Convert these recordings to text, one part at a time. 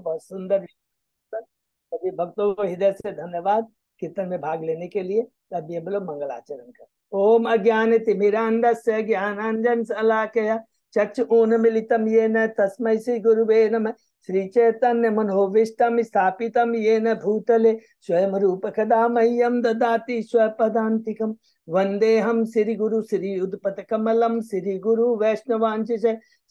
बहुत सुंदर। सभी भक्तों को हृदय से धन्यवाद कीर्तन में भाग लेने के लिए। तब ये बोलो मंगलाचरण कर। ओम अज्ञान तिमिरांधस्य ज्ञानांजन शलाकया चक्षुरुन्मीलितं येन तस्मै श्री गुरुवे नमः। श्री चैतन्य मनोभीष्टं स्थापितं येन भूतले स्वयं रूप कदा मह्यं ददाति स्वपदान्तिकम्। वन्देऽहं श्री गुरु श्री उद्पत कमलं श्री गुरु वैष्णवांश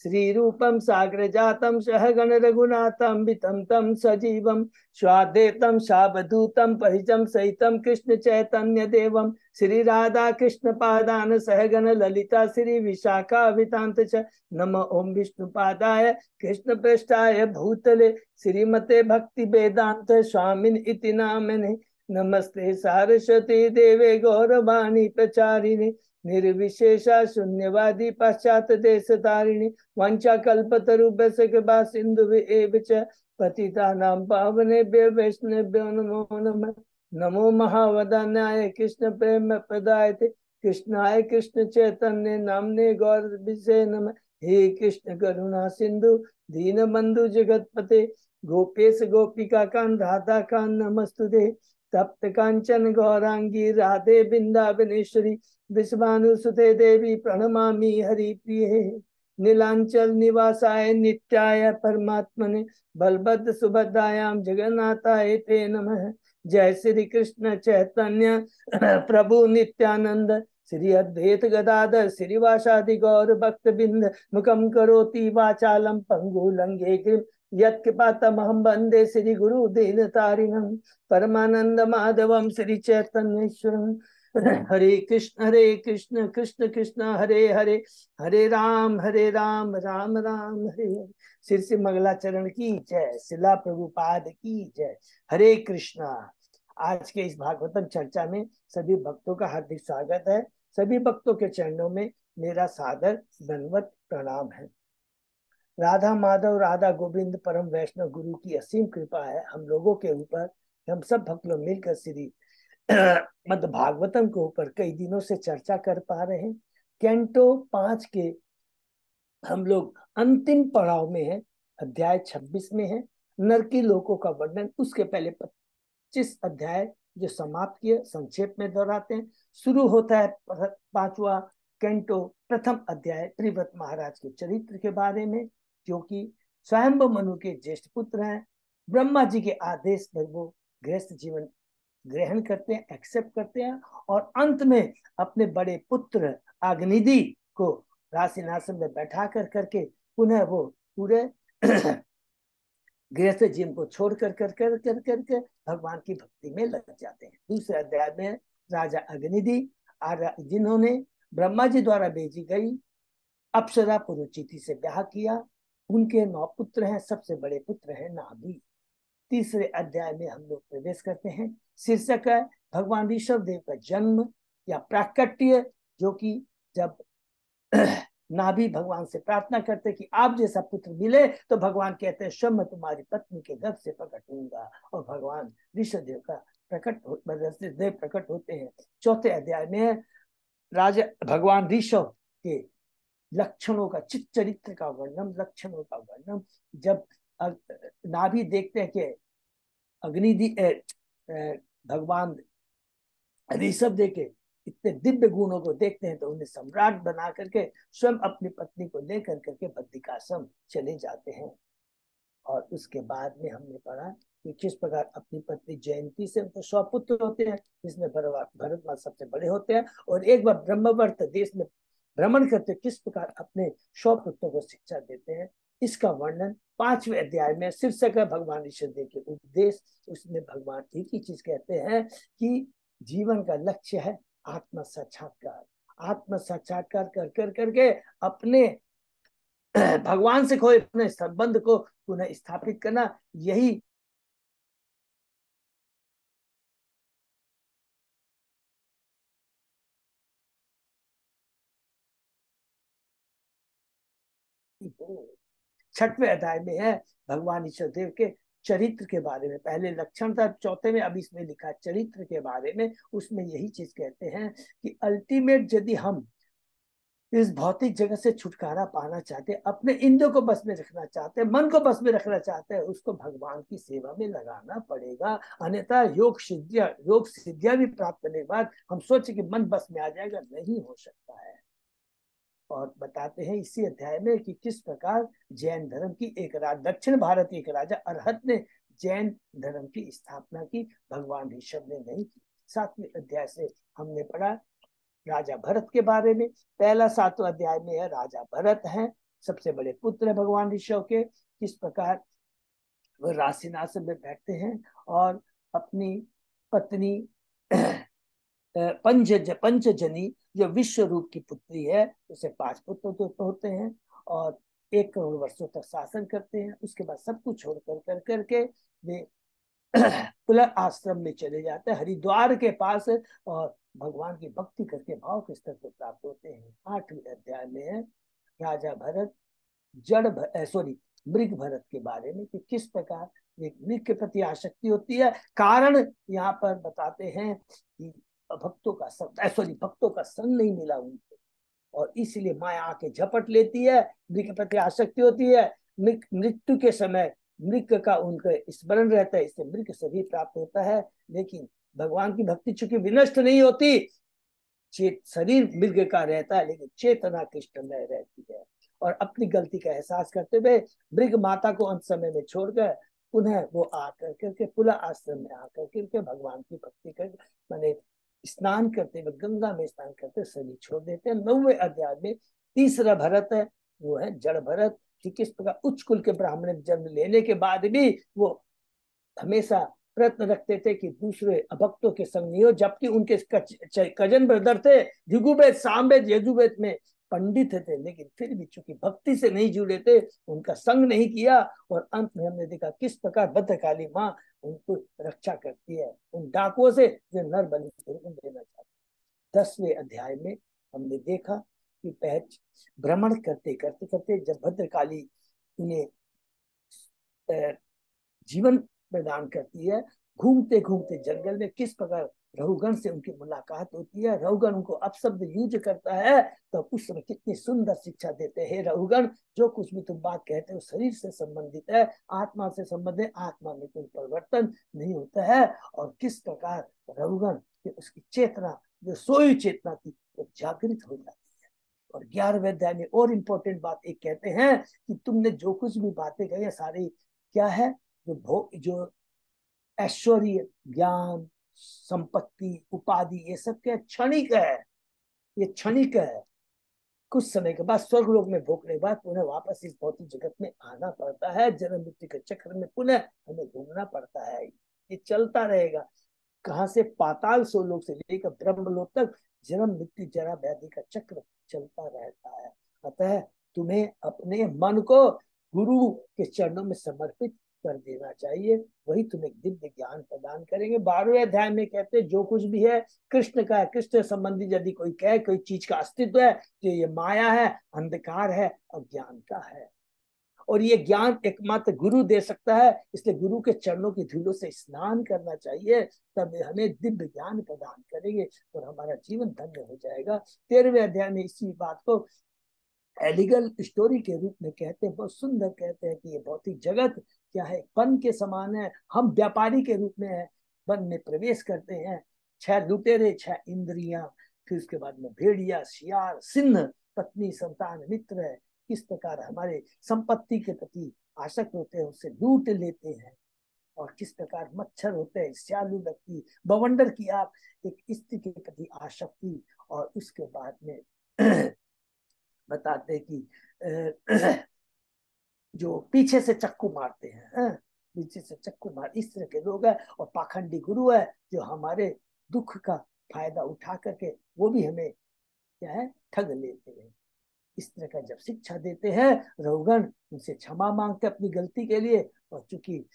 श्री रूपम साग्र जातम सहगण रघुनाथम वितम तम सजीवम स्वाद्वैतम सावधूतम परिजम सहितम कृष्ण चैतन्य देवम श्री राधा कृष्ण पादान सहगण ललिता श्री विशाखा वितांत च नम ओम विष्णु पादाय कृष्ण पृष्ठाय भूतले श्रीमते भक्ति वेदांत स्वामिन इति नामने नमस्ते सारस्वती देवे गौरवाणी प्रचारिणे निर्विशेषा शून्यवादी पाश्चात देश तारिणी वंचा कल्पतरुभ्यश्च कृपा सिन्धुभ्येव च पतितानां पावनेभ्यो वैष्णवेभ्यो नमो नमः। नमो महावदनाय कृष्ण प्रेम प्रदायते कृष्णाय कृष्ण चैतन्य नामने गौरविषे नमः। हे कृष्ण करुणा सिंधु दीनबंधु जगतपते गोपेश गोपिका कांत राधा कांत नमस्तुते तप्त कांचन गौरांगी राधे वृंदावनेश्वरी विश्वानुसुते देवी प्रणमामि हरिप्रिये। नीलांचल निवासाय नित्याय परमात्मने बलभद्र सुभद्रायां जगन्नाथाय ते नमः। जय श्री कृष्ण चैतन्य प्रभु नित्यानंद श्री अद्वैत गदाधर श्रीवासादि गौर भक्त बिंद मुखम करोति वाचालम पंगु लंघे गिरिम यत्कृपातमहं वन्दे श्री गुरु दीनतारिणं परमानंद माधवम श्री चैतन्येश्वरम। हरे कृष्ण कृष्ण कृष्ण हरे हरे हरे राम राम राम हरे हरे। सिर से मंगलाचरण की जय। शिला प्रभुपाद की जय। हरे कृष्णा। आज के इस भागवतम चर्चा में सभी भक्तों का हार्दिक स्वागत है। सभी भक्तों के चरणों में मेरा सादर दंडवत प्रणाम है। राधा माधव राधा गोविंद परम वैष्णव गुरु की असीम कृपा है हम लोगों के ऊपर। हम सब भक्त लोग मिलकर श्री मद भागवतम के ऊपर कई दिनों से चर्चा कर पा रहे हैं। कैंटो 5 के हम लोग अंतिम पड़ाव में है। अध्याय 26 में है नर की लोकों का वर्णन। उसके पहले 25 अध्याय जो समाप्त किए संक्षेप में दोहराते हैं। शुरू होता है 5वां कैंटो प्रथम अध्याय त्रिव्रत महाराज के चरित्र के बारे में, जो कि स्वयंभु मनु के ज्येष्ठ पुत्र हैं। ब्रह्मा जी के आदेश पर वो गृहस्थ जीवन ग्रहण करते हैं, एक्सेप्ट करते हैं, और अंत में अपने बड़े पुत्र अग्निधि को रासिनासन में बैठा कर करके पुनः वो पूरे गृहस्थ जीवन को छोड़ कर कर कर कर करके भगवान की भक्ति में लग जाते हैं। दूसरे अध्याय में राजा अग्निधि जिन्होंने ब्रह्मा जी द्वारा भेजी गई अप्सरा पुरुचिति से ब्याह किया। उनके 9 पुत्र हैं। सबसे बड़े पुत्र हैं नाभि। तीसरे अध्याय में हम लोग प्रवेश करते हैं। शीर्षक है भगवान ऋषभ देव का जन्म या प्राकट्य, जो कि जब नाभि भगवान से प्रार्थना करते कि आप जैसा पुत्र मिले, तो भगवान कहते हैं शब मैं तुम्हारी पत्नी के गर्भ से प्रकट होऊंगा, और भगवान ऋषभ देव का प्रकट होते हैं। चौथे अध्याय में राजा भगवान ऋषभ के लक्षणों का चरित्र का वर्णन, लक्षणों का वर्णन। जब नाभि देखते हैं कि अग्निधि भगवान ऋषभ देव के इतने दिव्य गुणों को देखते हैं, तो उन्हें सम्राट बना करके स्वयं अपनी पत्नी को लेकर करके बद्रिकाश्रम चले जाते हैं। और उसके बाद में हमने पढ़ा कि किस प्रकार अपनी पत्नी जयंती से उनको 100 पुत्र होते हैं, जिसमें भरतमाल सबसे बड़े होते हैं। और एक बार ब्रह्मवर्त देश में भ्रमण करते किस प्रकार अपने 100 पुत्रों को शिक्षा देते हैं, इसका वर्णन 5वें अध्याय में। शीर्षक है भगवान ऋषभ देव के उपदेश। उसमें भगवान एक ही चीज कहते हैं कि जीवन का लक्ष्य है आत्म साक्षात्कार। आत्म साक्षात्कार कर कर करके अपने भगवान से खोए अपने संबंध को पुनः स्थापित करना, यही छठवें अध्याय में है भगवान ईश्वर देव के चरित्र के बारे में। पहले लक्षण था, चौथे में अब इसमें लिखा चरित्र के बारे में। उसमें यही चीज कहते हैं कि अल्टीमेट यदि हम इस भौतिक जगत से छुटकारा पाना चाहते, अपने इंद्रियों को बस में रखना चाहते, मन को बस में रखना चाहते हैं, उसको भगवान की सेवा में लगाना पड़ेगा। अन्यथा योग सिद्धियां भी प्राप्त करने के बाद हम सोचे कि मन बस में आ जाएगा, नहीं हो सकता है। और बताते हैं इसी अध्याय में कि किस प्रकार जैन धर्म की एक दक्षिण भारत एक राजा अरहत ने जैन धर्म की स्थापना की, भगवान ऋषभ ने नहीं की। 7वें अध्याय से हमने पढ़ा राजा भरत के बारे में। पहला 7वां अध्याय में है राजा भरत हैं, सबसे बड़े पुत्र है भगवान ऋषभ के। किस प्रकार वह राशिनासन में बैठते हैं और अपनी पत्नी पंचजनी जो विश्व रूप की पुत्री है, उसे 5 पुत्र तो होते हैं और 1 करोड़ वर्षों तक शासन करते हैं। उसके बाद सब कुछ छोड़ कर करके वे पुलह आश्रम में चले जाते हैं हरिद्वार के पास, और भगवान की भक्ति करके भाव के स्तर को प्राप्त होते हैं। 8वें अध्याय में है राजा भरत मृग भरत के बारे में, कि किस प्रकार एक मृग के प्रति आसक्ति होती है। कारण यहाँ पर बताते हैं कि भक्तों का संग नहीं मिला उनको, और इसलिए माया आके झपट लेती है, मृग के प्रति आसक्ति होती है। मृत्यु के समय मृग का उनका स्मरण रहता है, इससे मृग सभी प्राप्त होता है। लेकिन भगवान की भक्ति चूंकि विनष्ट नहीं होती, शरीर मृग का रहता है लेकिन चेतना कृष्णमय रहती है। और अपनी गलती का एहसास करते हुए मृग माता को अंत समय में छोड़कर पुनः वो आकर करके पुनः आश्रम में आकर करके भगवान की भक्ति कर मैंने स्नान करते हुए गंगा में स्नान करते शरीर छोड़ देते हैं। 9वें अध्याय में तीसरा भरत है, वो है जड़ भरत, कि किस प्रकार उच्च कुल के ब्राह्मण जन्म लेने के बाद भी वो हमेशा प्रयत्न रखते थे कि दूसरे अभक्तों के संग नहीं हो, जबकि उनके कजन ब्रदर थे ऋग्वेद सामवेद यजुर्वेद में पंडित थे, लेकिन फिर भी चूंकि भक्ति से नहीं जुड़े थे, उनका संग नहीं किया। और अंत में हमने देखा किस प्रकार भद्रकाली माँ उनको रक्षा करती है उन डाकुओं से जो नर बलि देना चाहते। 10वें अध्याय में हमने देखा कि भ्रमण करते करते करते जब भद्रकाली उन्हें जीवन प्रदान करती है, घूमते घूमते जंगल में किस प्रकार रघुगण से उनकी मुलाकात होती है, रघुगण उनको अपशब्द यूज करता है, तो उस समय कितनी सुंदर शिक्षा देते हैं। रघुगण, जो कुछ भी तुम बात कहते हो शरीर से संबंधित है, आत्मा से संबंधित है, आत्मा में कोई परिवर्तन नहीं होता है। और किस प्रकार रघुगण उसकी चेतना जो सोई चेतना थी वो जागृत हो जाती है। और 11वें अध्याय में और इम्पोर्टेंट बात एक कहते हैं कि तुमने जो कुछ भी बातें कही सारी क्या है, जो ऐश्वर्य ज्ञान संपत्ति उपाधि ये सब क्या क्षणिक है, ये क्षणिक है। कुछ समय के बाद स्वर्ग लोक में भोगने के बाद पुनः वापस इस भौतिक जगत में आना पड़ता है, जन्म मृत्यु के चक्र में पुनः हमें घूमना पड़ता है। ये चलता रहेगा, कहां से पाताल सोलोक से लेकर ब्रह्मलोक तक जन्म मृत्यु जरा व्याधि का चक्र चलता रहता है। अतः तुम्हें अपने मन को गुरु के चरणों में समर्पित कर देना चाहिए, वही तुम्हें दिव्य ज्ञान प्रदान करेंगे। 12वें अध्याय में कहते हैं जो कुछ भी है कृष्ण का है, कृष्ण संबंधी यदि कोई कहे कोई चीज का अस्तित्व है तो ये माया है, अंधकार है, अज्ञान का है। और ये ज्ञान एकमात्र गुरु दे सकता है, इसलिए गुरु के चरणों की धूलों से स्नान करना चाहिए, तब हमें दिव्य ज्ञान प्रदान करेंगे और हमारा जीवन धन्य हो जाएगा। 13वें अध्याय में इसी बात को एलिगल स्टोरी के रूप में कहते हैं, बहुत सुंदर कहते हैं कि ये भौतिक जगत क्या है, वन के समान है, हम व्यापारी के रूप में है, वन में प्रवेश करते हैं, 6 लुटेरे 6 इंद्रियां, फिर उसके बाद में भेड़िया शियार सिंह पत्नी संतान मित्र है, किस प्रकार हमारे संपत्ति के प्रति आसक्त होते हैं, उससे लूट लेते हैं। और किस प्रकार मच्छर होते हैं श्यालु व्यक्ति बवंडर की आप एक स्त्री के प्रति आसक्ति, और उसके बाद में बताते कि जो पीछे से चक्कू मारते हैं, पीछे से चक्कू मार, इस तरह के लोग हैं। और पाखंडी गुरु है जो हमारे दुख का फायदा उठा करके वो भी हमें क्या है ठग लेते हैं। इस तरह का जब शिक्षा देते हैं रघुगण उनसे क्षमा मांगते अपनी गलती के लिए, और चूंकि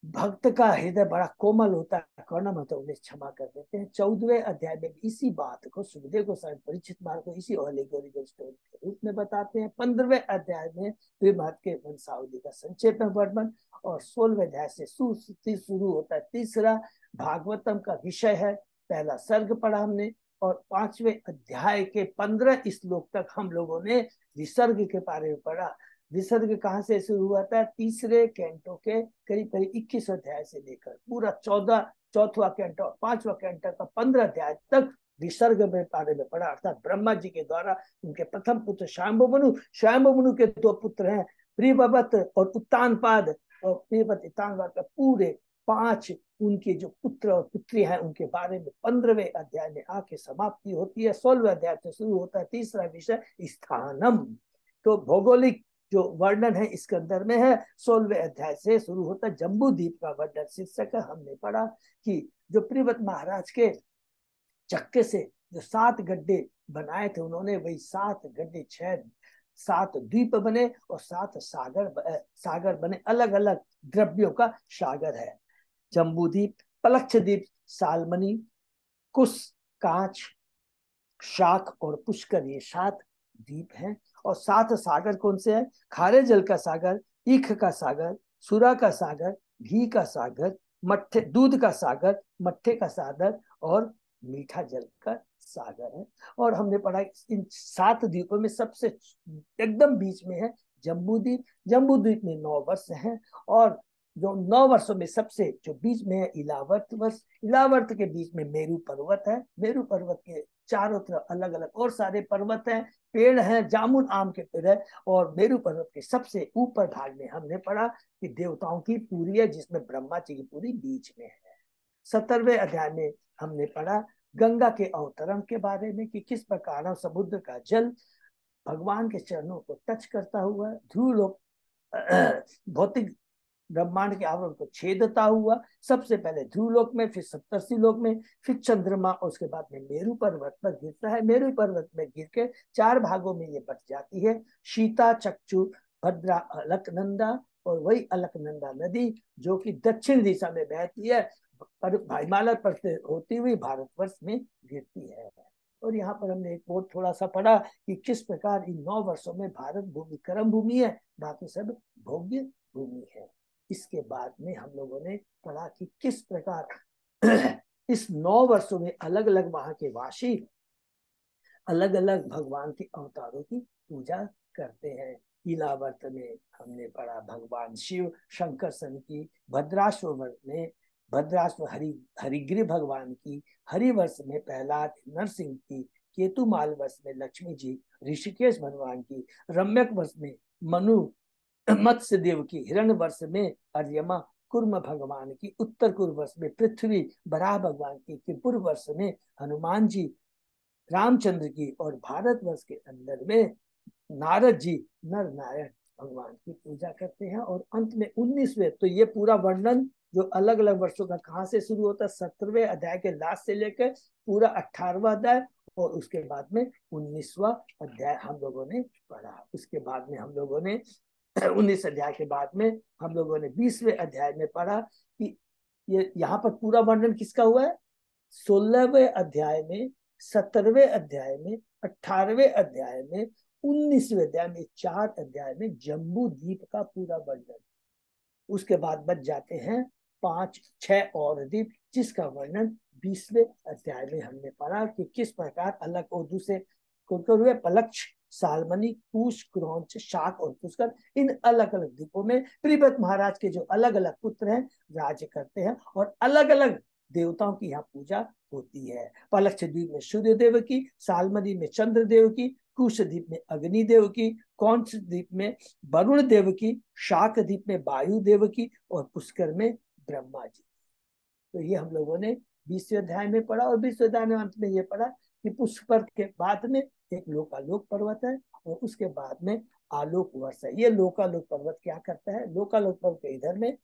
भक्त का हृदय बड़ा कोमल होता है, कर्णम होता है, उन्हें क्षमा कर देते हैं। 14वें अध्याय में इसी बात को सुखदेव गोस्वामी परीक्षित महाराज को इसी एलेगोरिकल स्टोरी के रूप में बताते हैं। 15वें अध्याय में महाराज के वंशावली का संक्षेप में वर्णन, और 16वें अध्याय से शुरू होता है तीसरा भागवतम का विषय है। पहला सर्ग पढ़ा हमने, और 5वें अध्याय के 15 श्लोक तक हम लोगों ने विसर्ग के बारे में पढ़ा। विसर्ग कहाँ से शुरू हुआ था? तीसरे कैंटो के करीब करीब 21 अध्याय से लेकर पूरा चौथा कैंटो, 5वां कैंटो का 15 अध्याय तक विसर्ग में बारे में पढ़ा। अर्थात ब्रह्मा जी के द्वारा उनके प्रथम पुत्र शाम्बमनु के 2 पुत्र हैं, प्रियव्रत और उत्तानपाद। और प्रियव्रत उत्तानपाद का पूरे 5 उनके जो पुत्र और पुत्री हैं उनके बारे में 15वें अध्याय में आके समाप्ति होती है। 16वें अध्याय से शुरू होता है तीसरा विषय स्थानम। तो भौगोलिक जो वर्णन है इसके अंदर में है। 16वें अध्याय से शुरू होता है जम्बू द्वीप का वर्णन। शीर्षक हमने पढ़ा कि जो प्रियव्रत महाराज के चक्के से जो 7 गड्ढे बनाए थे उन्होंने, वही 7 गड्ढे 7 द्वीप बने और 7 सागर बने, अलग अलग द्रव्यों का सागर है। जम्बू द्वीप, पलक्ष द्वीप, सालमनी, कुश, कांच, शाख और पुष्कर, ये 7 द्वीप हैं। और 7 सागर कौन से हैं? खारे जल का सागर, ईख का सागर, सुरा का सागर, घी का सागर, मट्ठे दूध का सागर, मट्ठे का सागर और मीठा जल का सागर है। और हमने पढ़ा इन 7 द्वीपों में सबसे एकदम बीच में है जम्बू द्वीप। जम्बू द्वीप में 9 वर्ष हैं और जो 9 वर्षों में सबसे जो बीच में है इलावर्त वर्ष। इलावर्त के बीच में मेरू पर्वत है। मेरू पर्वत के चारों तरफ अलग अलग और सारे पर्वत हैं, पेड़ हैं, जामुन आम के पेड़ है। और मेरू पर्वत के सबसे ऊपर भाग में हमने पढ़ा कि देवताओं की पुरी है, जिसमें ब्रह्मा जी की पुरी बीच में है। 17वें अध्याय में हमने पढ़ा गंगा के अवतरण के बारे में कि किस प्रकार समुद्र का जल भगवान के चरणों को टच करता हुआ ध्रुव लोक भौतिक ब्रह्मांड के आवरण को छेदता हुआ सबसे पहले ध्रुव लोक में, फिर सप्तर्षि लोक में, फिर चंद्रमा, और उसके बाद में मेरू पर्वत पर गिरता है। मेरू पर्वत में गिर के 4 भागों में ये बट जाती है, शीता, चक्षु, भद्रा, अलकनंदा। और वही अलकनंदा नदी जो कि दक्षिण दिशा में बहती है पर हिमालय पर से होती हुई भारतवर्ष में गिरती है। और यहाँ पर हमने एक बहुत थोड़ा सा पढ़ा कि किस प्रकार इन 9 वर्षों में भारत भूमि कर्म भूमि है, बाकी सब भोग्य भूमि है। इसके बाद में हम लोगों ने पढ़ा कि किस प्रकार इस 9 वर्षों में अलग अलग वहां के वासी अलग अलग भगवान के अवतारों की पूजा करते हैं। इलावर्त में हमने पढ़ा भगवान शिव शंकर सन की, भद्राश्व में भद्राश्व हरिगिरि भगवान की, हरिवर्ष में प्रहलाद नरसिंह की, केतुमाल वर्ष में लक्ष्मी जी ऋषिकेश भगवान की, रम्यक वर्ष में मनु मत्स्य देव की, हिरण्य वर्ष में अर्यमा कुर्म भगवान की, उत्तर कुर्म वर्ष में पृथ्वी बराह भगवान की, त्रिपुर वर्ष में हनुमान जी रामचंद्र की, और भारतवर्ष के अंदर में नारद जी नर नारायण भगवान की पूजा करते हैं। और अंत में 19वें, तो ये पूरा वर्णन जो अलग अलग वर्षों का कहाँ से शुरू होता है, 17वें अध्याय के लास्ट से लेकर पूरा 18वां अध्याय, और उसके बाद में 19वां अध्याय हम लोगों ने पढ़ा। उसके बाद में हम लोगों ने 19 अध्याय के बाद में हम लोगों ने 20वें अध्याय में पढ़ा कि ये यहाँ पर पूरा वर्णन किसका हुआ है? 16वें अध्याय में, 17वें अध्याय में, 18वें अध्याय में, 19वें अध्याय में, 4 अध्याय में जम्बू द्वीप का पूरा वर्णन। उसके बाद बच जाते हैं 5-6 और द्वीप, जिसका वर्णन 20वें अध्याय में हमने पढ़ा कि किस प्रकार अलग और दूसरे हुए पलक्ष, सालमनी, कुश, क्रौंच, शाक और पुष्कर, इन अलग अलग द्वीपों में प्रियव्रत महाराज के जो अलग अलग पुत्र हैं राज्य करते हैं और अलग अलग देवताओं की यहाँ पूजा होती है। पलक्ष द्वीप में सूर्य देव की, सालमनी में चंद्र देव की, कुश द्वीप में अग्नि देव की, कौंच द्वीप में वरुण देव की, शाक द्वीप में वायु देव की और पुष्कर में ब्रह्मा जी। तो ये हम लोगों ने 20वें अध्याय में पढ़ा। और 20वें अध्याय में अंत में ये पढ़ा कि पुष्कर के बाद में एक लोकालोक पर्वत है और उसके बाद में आलोक वर्ष है। ये लोकालोक पर्वत क्या करता है? लोकालोक पर्वत के इधर में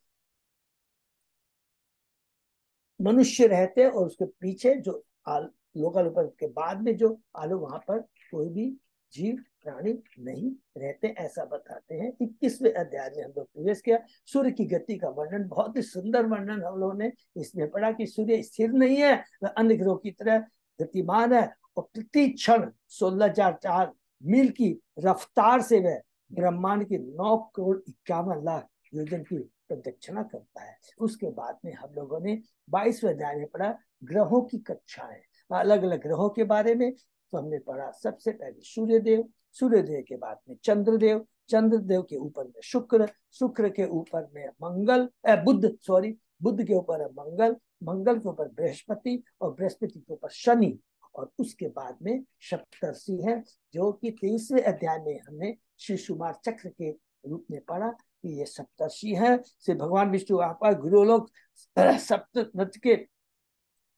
मनुष्य रहते हैं और उसके पीछे जो लोकालोक पर्वत के बाद में जो आलोक, वहां पर कोई भी जीव प्राणी नहीं रहते, ऐसा बताते हैं। 21वें अध्याय में हम लोग प्रवेश किया। सूर्य की गति का वर्णन, बहुत ही सुंदर वर्णन हम लोगों ने इसमें पढ़ा कि सूर्य स्थिर नहीं है, वह अन्य ग्रहों की तरह गतिमान है और प्रति क्षण 16,004 मील की रफ्तार से वह ब्रह्मांड की 9,51,00,000 योजन की प्रदक्षिणा करता है। उसके बाद में हम लोगों ने 22वें अध्याय में पढ़ा ग्रहों की कक्षाएं। अलग अलग ग्रहों के बारे में। तो हमने पढ़ा सबसे पहले सूर्यदेव, सूर्यदेव के बाद में चंद्रदेव, चंद्रदेव के ऊपर में शुक्र, शुक्र के ऊपर में मंगल, बुध, सॉरी, बुध के ऊपर है मंगल, मंगल के ऊपर बृहस्पति, और बृहस्पति के ऊपर शनि, और उसके बाद में सप्तर्षि है, जो कि 23वें अध्याय में हमने श्री सुमार चक्र के रूप में पढ़ा कि ये सप्तर्षि है। से भगवान विष्णु आपका गुरुलोक सप्त के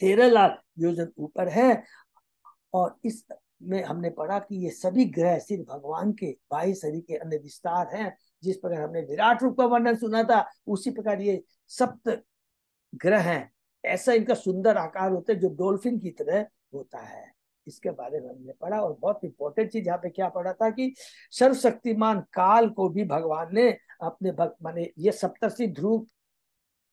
13 लाख योजन ऊपर है। और इस में हमने पढ़ा कि ये सभी ग्रह सिर्फ भगवान के बाह्य शरीर के अन्य विस्तार हैं। जिस प्रकार हमने विराट रूप का वर्णन सुना था, उसी प्रकार ये सप्त ग्रह हैं। ऐसा इनका सुंदर आकार होता है जो डॉल्फिन की तरह होता है। इसके बारे में हमने पढ़ा। और बहुत इंपॉर्टेंट चीज यहाँ पे क्या पढ़ा था कि सर्वशक्तिमान काल को भी भगवान ने अपने भक्त माने, ये सप्तर्षि ध्रुव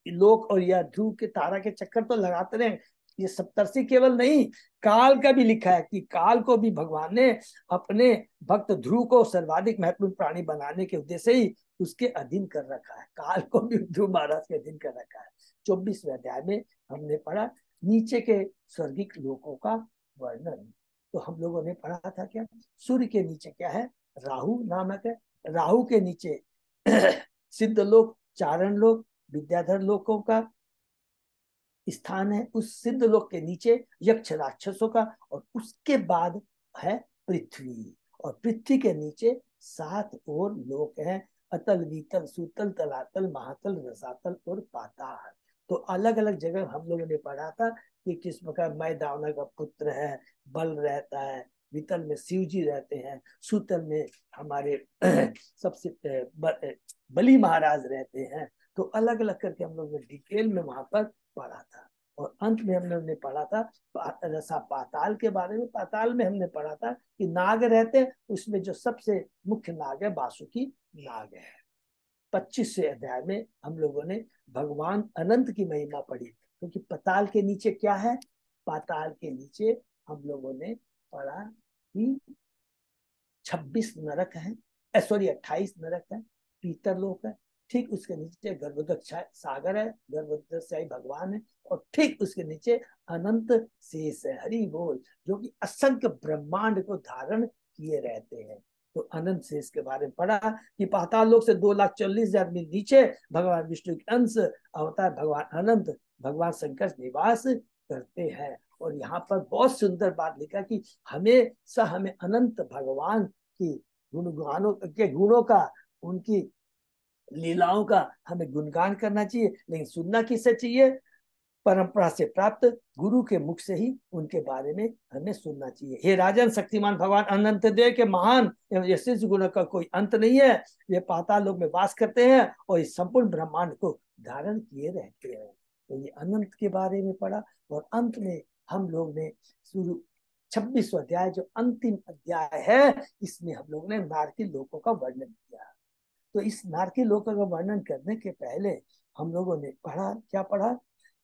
लोक और यह ध्रुव के तारा के चक्कर तो लगाते रहे, ये सप्तर्षि केवल नहीं, काल का भी लिखा है कि काल को भी भगवान ने अपने भक्त ध्रुव को सर्वाधिक महत्वपूर्ण प्राणी बनाने के उद्देश्य ही उसके अधीन कर रखा है। काल को भी ध्रुव महाराज के अधीन कर रखा है। 24वें अध्याय में हमने पढ़ा नीचे के स्वर्गिक लोकों का वर्णन। तो हम लोगों ने पढ़ा था क्या, सूर्य के नीचे क्या है, राहु नामक है, राहु के नीचे सिद्ध लोक, चारण लोक, विद्याधर लोकों का स्थान है। उस सिद्ध लोक के नीचे यक्ष राक्षसों का, और उसके बाद है पृथ्वी, और पृथ्वी के नीचे 7 और लोक हैं, अतल, वीतल, सुतल, तलातल, महातल, रसातल और पाताल। तो अलग अलग जगह हम लोगों ने पढ़ा था कि किस प्रकार मैं दावना का पुत्र है, बल रहता है, वितल में शिव जी रहते हैं, सुतल में हमारे सबसे बलि महाराज रहते हैं। तो अलग अलग करके हम लोग ने डिटेल में वहां पर पढ़ा था। और अंत में हमने पढ़ा था रसा पाताल के बारे में। पाताल में हमने पढ़ा था कि नाग रहते हैं, उसमें जो सबसे मुख्य नाग है वासुकी नाग है। 25वें अध्याय में हम लोगों ने भगवान अनंत की महिमा पढ़ी, क्योंकि पाताल के नीचे क्या है, पाताल के नीचे हम लोगों ने पढ़ा कि 26 नरक है, सॉरी 28 नरक है, पीतर लोक है, ठीक उसके नीचे गर्भोदक सागर है, गर्भोदक भगवान है, और ठीक उसके नीचे अनंत शेष है, हरि बोल, जो कि असंख्य ब्रह्मांड को धारण किए रहते हैं। तो अनंत शेष के बारे में पढ़ा कि पाताल लोक से 2,40,000 मील नीचे भगवान विष्णु के अंश अवतार भगवान अनंत, भगवान शंकर निवास करते हैं। और यहाँ पर बहुत सुंदर बात लिखा कि हमें अनंत भगवान की गुणगानों के गुणों का, उनकी लीलाओं का हमें गुणगान करना चाहिए। लेकिन सुनना किससे चाहिए, परंपरा से प्राप्त गुरु के मुख से ही उनके बारे में हमें सुनना चाहिए। हे राजन, शक्तिमान भगवान अनंत देव के महान यशस्वी गुणों का कोई अंत नहीं है। ये पाताल लोक में वास करते हैं और इस संपूर्ण ब्रह्मांड को धारण किए रहते हैं। तो ये अनंत के बारे में पढ़ा। और अंत में हम लोग ने शुरू 26वां अध्याय जो अंतिम अध्याय है, इसमें हम लोग ने नारकी लोकों का वर्णन किया। तो इस नारकी लोकों का वर्णन करने के पहले हम लोगों ने पढ़ा, क्या पढ़ा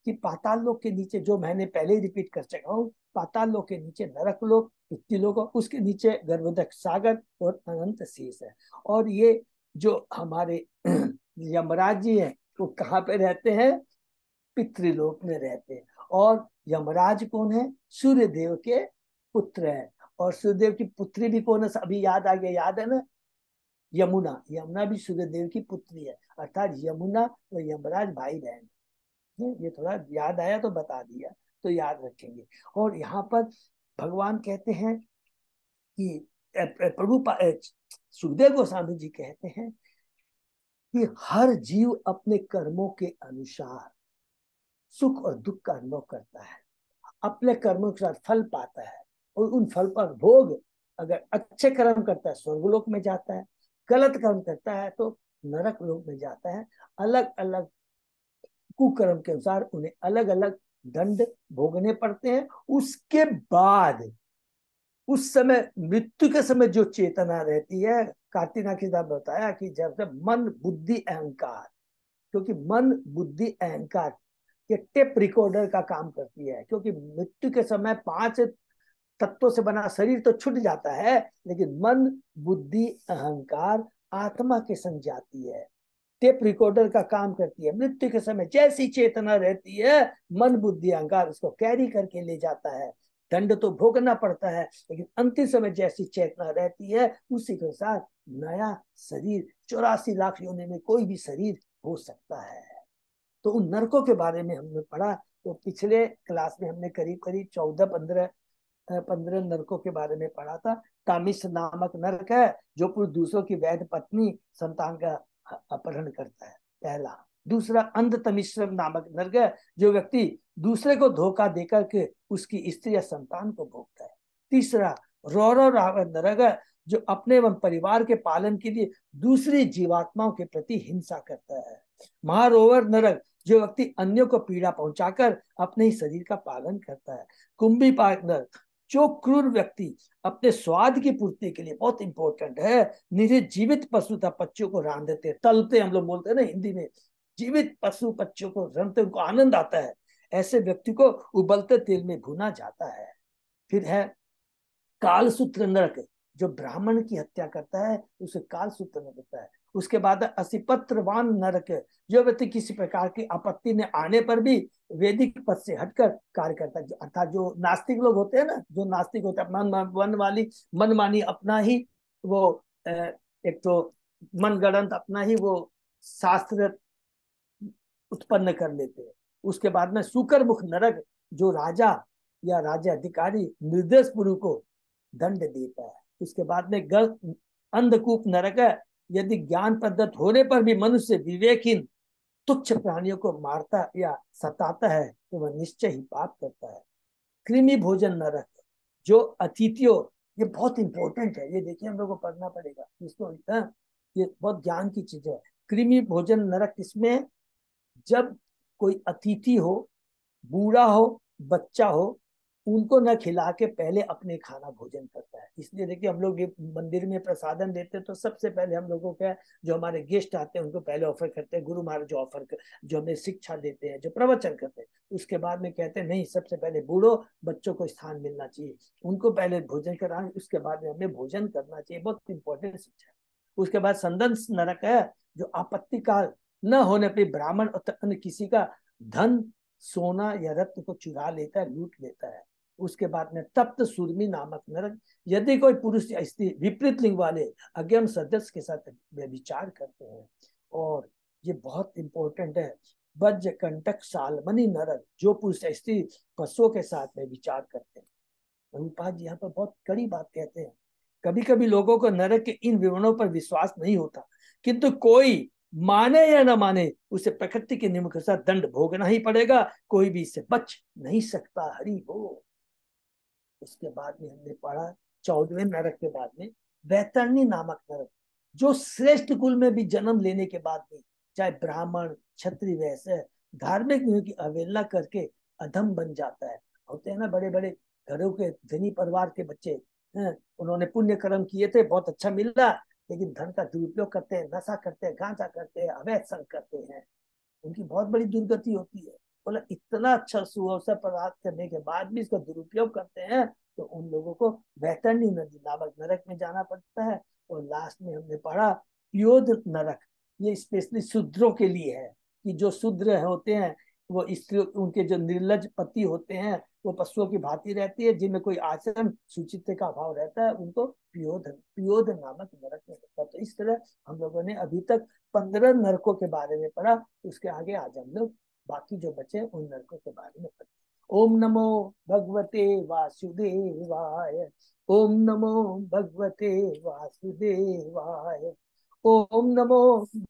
कि पाताल लोक के नीचे, जो मैंने पहले ही रिपीट कर चुका हूँ, पाताल लोक के नीचे नरक लोक, पृथ्वी लोक, उसके नीचे गर्भोदक सागर और अनंत शेष है। और ये जो हमारे यमराज जी हैं वो कहाँ पे रहते हैं, पितृलोक में रहते हैं। और यमराज कौन है, सूर्य देव के पुत्र है। और सूर्यदेव की पुत्री भी कौन है, अभी याद आ गया, याद है ना, यमुना। यमुना भी सूर्यदेव की पुत्री है, अर्थात यमुना और यमराज भाई बहन। ये थोड़ा याद आया तो बता दिया, तो याद रखेंगे। और यहाँ पर भगवान कहते हैं कि प्रभु सुखदेव गोस्वामी जी कहते हैं कि हर जीव अपने कर्मों के अनुसार सुख और दुख का अनुभव करता है, अपने कर्मों के साथ फल पाता है, और उन फल पर भोग, अगर अच्छे कर्म करता है स्वर्गलोक में जाता है, गलत कर्म करता है तो नरक लोक में जाता है। अलग अलग कुकर्म के अनुसार उन्हें अलग अलग दंड भोगने पड़ते हैं। उसके बाद उस समय, मृत्यु के समय जो चेतना रहती है, कार्तिनाथ ने बताया कि जब जब मन बुद्धि अहंकार, क्योंकि मन बुद्धि अहंकार ये टेप रिकॉर्डर का काम करती है। क्योंकि मृत्यु के समय 5 तत्वों से बना शरीर तो छूट जाता है, लेकिन मन बुद्धि अहंकार आत्मा के संग जाती है, टेप रिकॉर्डर का काम करती है। मृत्यु के समय जैसी चेतना रहती है, मन बुद्धि अहंकार उसको कैरी करके ले जाता है। दंड तो भोगना पड़ता है, लेकिन अंतिम समय जैसी चेतना रहती है उसी के साथ नया शरीर 84 लाख योनि में कोई भी शरीर हो सकता है। तो उन नरकों के बारे में हमने पढ़ा। तो पिछले क्लास में हमने करीब करीब 14-15 नरकों के बारे में पढ़ा था। तामिश नामक नरक है जो पूर्व दूसरों की वैध पत्नी संतान का अपहरण करता है, पहला। दूसरा अंधतमिश्र नामक नरक है जो व्यक्ति दूसरे को धोखा देकर के उसकी स्त्री या संतान को भोगता है। तीसरा रौरव रावण नरक है जो अपने एवं परिवार के पालन के लिए दूसरी जीवात्माओं के प्रति हिंसा करता है। महारोवर नरक जो व्यक्ति अन्यों को पीड़ा पहुंचाकर अपने ही शरीर का पालन करता है। कुंभी पाक नरक जो क्रूर व्यक्ति अपने स्वाद की पूर्ति के लिए, बहुत इंपॉर्टेंट है, निरीह जीवित पशु तथा पक्षियों को रांधते तलते, हम लोग बोलते हैं ना हिंदी में, जीवित पशु पक्षियों को रंधते, उनको आनंद आता है, ऐसे व्यक्ति को उबलते तेल में भुना जाता है। फिर है कालसूत्र नरक जो ब्राह्मण की हत्या करता है उसे कालसूत्र नरक होता है। उसके बाद असिपत्रवान नरक जो व्यक्ति किसी प्रकार की आपत्ति ने आने पर भी वैदिक पद से हटकर कार्य करता है, अर्थात जो नास्तिक लोग होते हैं ना, जो नास्तिक होते हैं मनमानी अपना ही वो एक तो मनगढ़ंत अपना ही वो शास्त्र उत्पन्न कर लेते हैं। उसके बाद में शुकर मुख नरक जो राजा या राज्य अधिकारी निर्देश पूर्व को दंड देता है। उसके बाद में अंधकूप नरक है यदि ज्ञान प्रदत्त होने पर भी मनुष्य विवेकहीन तुच्छ प्राणियों को मारता या सताता है तो वह निश्चय ही पाप करता है। कृमि भोजन नरक जो अतिथियों, ये बहुत इंपॉर्टेंट है, ये देखिए हम लोग को पढ़ना पड़ेगा इसको, ये बहुत ज्ञान की चीज है। कृमि भोजन नरक इसमें जब कोई अतिथि हो, बूढ़ा हो, बच्चा हो, उनको न खिला के पहले अपने खाना भोजन करता है। इसलिए देखिए हम लोग ये मंदिर में प्रसादन देते हैं तो सबसे पहले हम लोगों को जो हमारे गेस्ट आते हैं उनको पहले ऑफर करते हैं, गुरु महाराज जो हमें शिक्षा देते हैं, जो प्रवचन करते हैं, उसके बाद में कहते हैं नहीं सबसे पहले बूढ़ो बच्चों को स्थान मिलना चाहिए, उनको पहले भोजन कराएं, उसके बाद में हमें भोजन करना चाहिए, बहुत इंपॉर्टेंट शिक्षा। उसके बाद संदंस नरक है जो आपत्ति काल न होने पर ब्राह्मण और किसी का धन सोना या रत्न को चुरा लेता है, लूट लेता है। उसके बाद में तप्त सूर्मी नामक नरक यदि कोई पुरुष या स्त्री विपरीत लिंग वाले अज्ञान सदस्य के साथ व्यभिचार करते हैं। और ये बहुत इंपॉर्टेंट है वज्र कंटक सालमनी नरक जो पुरुष या स्त्री पशुओं के साथ व्यभिचार करते हैं। प्रभुपाद जी यहाँ पर बहुत कड़ी बात कहते हैं। कभी कभी लोगों को नरक के इन विवरणों पर विश्वास नहीं होता, किंतु कोई माने या न माने उसे प्रकृति के नियम के साथ दंड भोगना ही पड़ेगा, कोई भी इससे बच नहीं सकता। हरि हो। उसके बाद में हमने पढ़ा 14वें नरक के बाद में वैतरणी नामक नरक जो श्रेष्ठ कुल में भी जन्म लेने के बाद भी चाहे ब्राह्मण क्षत्रिय वैश्य धार्मिक नियमों की अवहेलना करके अधम बन जाता है। होते हैं ना बड़े बड़े घरों के धनी परिवार के बच्चे, उन्होंने पुण्य कर्म किए थे, बहुत अच्छा मिल रहा, लेकिन धन का दुरुपयोग करते हैं, नशा करते हैं, गांजा करते हैं, अवैध संग करते हैं, उनकी बहुत बड़ी दुर्गति होती है। बोला इतना अच्छा सुअवसर प्राप्त करने के बाद भी इसका दुरुपयोग करते हैं तो उन लोगों को वैतरणी नदी नामक नरक में जाना पड़ता है। और लास्ट में हमने पढ़ा पियोद नरक, ये स्पेशली शूद्रों के लिए है कि जो शूद्र होते हैं वो स्त्री, उनके जो निर्लज पति होते हैं वो पशुओं की भांति रहती है, जिनमें कोई आचरण सुचित्त का अभाव रहता है, उनको पियोद नामक नरक में होता है। तो इस तरह हम लोगों ने अभी तक 15 नरकों के बारे में पढ़ा। उसके आगे आज हम लोग बाकी जो बचे उन नरकों के बारे में पढ़े। ओम नमो भगवते वासुदेवाय। ओम नमो भगवते वासुदेवाय। ओम नमो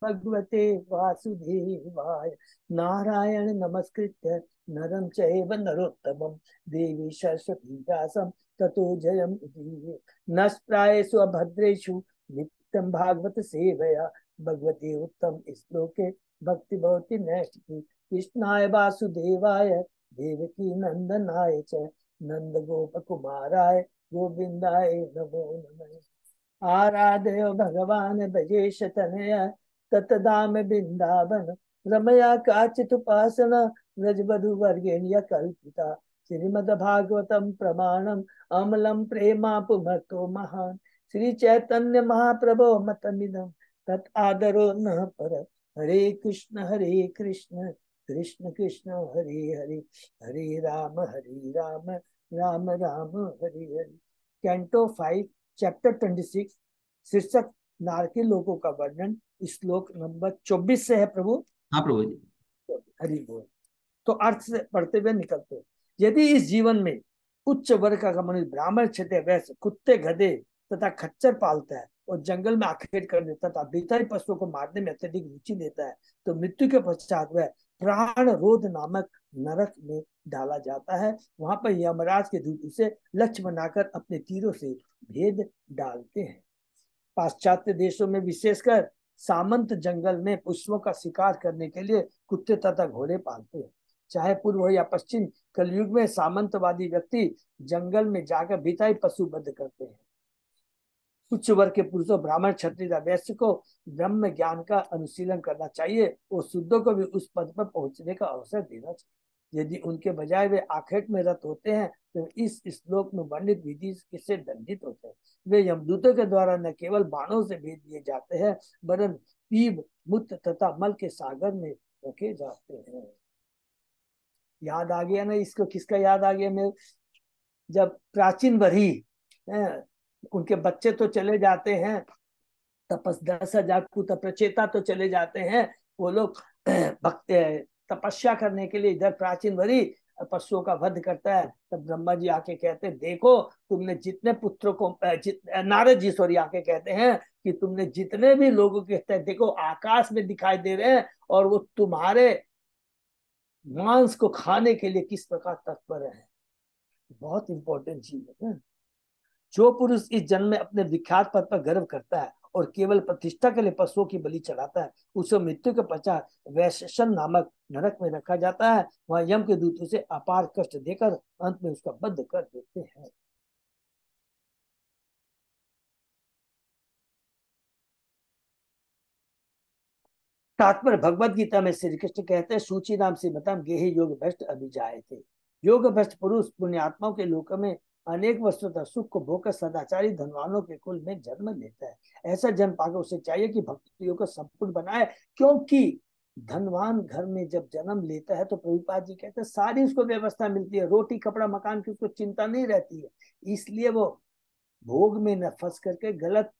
भगवते वासुदेवाय। नारायण नमस्कृत्य नरं चैव नरोत्तमं देवी सरस्वती व्यासं ततो जयम् उदीरये। नष्प्रायेषु अभद्रेषु नित्यं भागवत सेवया भगवते उत्तम श्लोके भक्ति भवति नैष्ठिकी। कृष्णाय वासुदेवाय देवकी नंदनाय च नंद गोप कुमाराय गोविंदाय नमो नमः। आराधय भगवान ब्रजेश तनया ततदाम बिंदावन रमया काचित उपासना व्रजवधु वर्गेण्य कल्पिता। श्रीमद्भागवतम प्रमाणम अमलम प्रेमा पुमतो महान। श्री चैतन्य महाप्रभो मतमिदं तत् आदरो न पर। हरे कृष्ण कृष्ण कृष्ण हरे हरे, हरे राम राम राम हरि हरि। कैंटो 5 चैप्टर 26 शीर्षक नारकी लोगों का वर्णन, श्लोक नंबर 24 से है प्रभु। हाँ प्रभु जी। हरि बोल। तो अर्थ से पढ़ते हुए निकलते हैं। यदि इस जीवन में उच्च वर्ग का मनुष्य ब्राह्मण, क्षत्रिय, वैश्य, कुत्ते, गधे तथा खच्चर पालता है और जंगल में आखेट कर देता तथा भीतरी पशुओं को मारने में अत्यधिक रुचि लेता है, तो मृत्यु के पश्चात वह प्राण रोध नामक नरक में डाला जाता है। वहां पर यमराज के दूत उसे लक्ष्य बनाकर अपने तीरों से भेद डालते हैं। पाश्चात्य देशों में विशेषकर सामंत जंगल में पशुओं का शिकार करने के लिए कुत्ते तथा घोड़े पालते हैं। चाहे पूर्व हो या पश्चिम, कलयुग में सामंतवादी व्यक्ति जंगल में जाकर भीतरी पशु वध करते हैं। उच्च वर्ग के पुरुषों, ब्राह्मण, क्षत्रिय, वैश्य को ब्रह्म ज्ञान का अनुशीलन करना चाहिए और शुद्धों को भी उस पद पर पहुंचने का अवसर देना चाहिए। यदि उनके बजाय वे आखेट में रत होते हैं तो इस श्लोक में वर्णित विधि से दंडित होते हैं। वे यमदूतों के द्वारा न केवल बाणों से भेज दिए जाते हैं, वरन पीप, मूत्र तथा मल के सागर में रखे जाते हैं। याद आ गया ना इसको? किसका याद आ गया? मैं जब प्राचीन बरही उनके बच्चे तो चले जाते हैं, तपस 10,000 कुत प्रचेता तो चले जाते हैं, वो लोग भक्त तपस्या करने के लिए इधर प्राचीन भरी पशुओं का वध करता है। तब ब्रह्मा जी आके कहते हैं, देखो तुमने जितने पुत्रों को नारद जी सॉरी आके कहते हैं कि तुमने जितने भी लोगों के देखो आकाश में दिखाई दे रहे हैं और वो तुम्हारे मांस को खाने के लिए किस प्रकार तत्पर है। बहुत इंपॉर्टेंट चीज है। जो पुरुष इस जन्म में अपने विख्यात पद पर गर्व करता है और केवल प्रतिष्ठा के लिए पशुओं की बलि चढ़ाता है, उसे मृत्यु के पश्चात वैश्यसन नामक नरक में रखा जाता है। वहां यम के दूत उसे अपार कष्ट देकर अंत में उसका वध कर देते हैं। तात्पर्य, भगवत गीता में श्री कृष्ण कहते हैं, सूची नाम से मतम गेहे योग भ्रष्ट अभिजाए थे। योग भ्रष्ट पुरुष पुण्यात्माओं के लोक में अनेक वस्तु तथा सुख को भोगकर सदाचारी धनवानों के कुल में जन्म लेता है। ऐसा जन्म पाकर उसे चाहिए कि भक्ति योग को संपूर्ण बनाए, क्योंकि धनवान घर में जब जन्म लेता है तो प्रभुपाद जी कहते हैं सारी उसको व्यवस्था मिलती है, रोटी कपड़ा मकान की उसको चिंता नहीं रहती है। इसलिए वो भोग में न फंस करके, गलत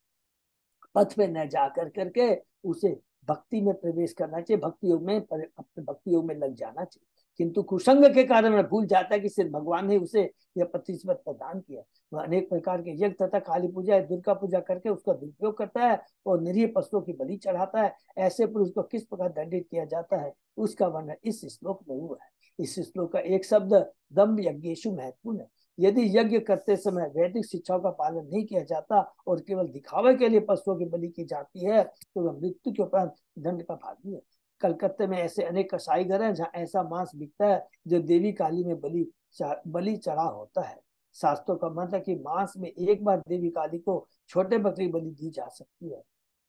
पथ पे न जा करके उसे भक्ति में प्रवेश करना चाहिए, भक्ति योग में अपने भक्ति योग में लग जाना चाहिए। किंतु कुसंग के कारण वह भूल जाता है कि सिर्फ भगवान ने उसे यह प्रतिष्ठित प्रदान किया। वह अनेक प्रकार के यज्ञ तथा काली पूजा, दुर्गा पूजा करके उसका दुरुपयोग करता है और निरीह पशुओं की बलि चढ़ाता है। ऐसे पुरुष को किस प्रकार दंडित किया जाता है उसका वर्णन इस श्लोक में हुआ है। इस श्लोक का एक शब्द दम्भ यज्ञेषु महत्वपूर्ण है। यदि यज्ञ करते समय वैदिक शिक्षाओं का पालन नहीं किया जाता और केवल दिखावे के लिए पशुओं की बलि की जाती है तो वह मृत्यु के उपरांत दंड का भागी है। कलकत्ते में ऐसे अनेक कसाई घर हैं जहाँ ऐसा मांस बिकता है जो देवी काली में बलि चढ़ा होता है। शास्त्रों का मत है कि मांस में एक बार देवी काली को छोटे बकरी बलि दी जा सकती है।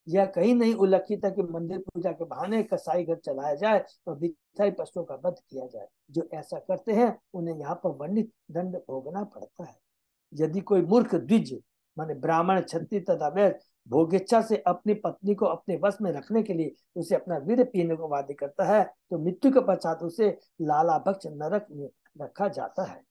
यह कहीं नहीं उल्लिखित है कि मंदिर पूजा के बहाने कसाई घर चलाया जाए और बिथाई पशुओं का वध किया जाए। जो ऐसा करते हैं उन्हें यहाँ पर वर्णित दंड भोगना पड़ता है। यदि कोई मूर्ख द्विज माने ब्राह्मण, क्षत्रिय तथा वैश्य भोगेच्छा से अपनी पत्नी को अपने वश में रखने के लिए उसे अपना वीर पीने को बाध्य करता है तो मृत्यु के पश्चात उसे लाला भक्ष नरक में रखा जाता है।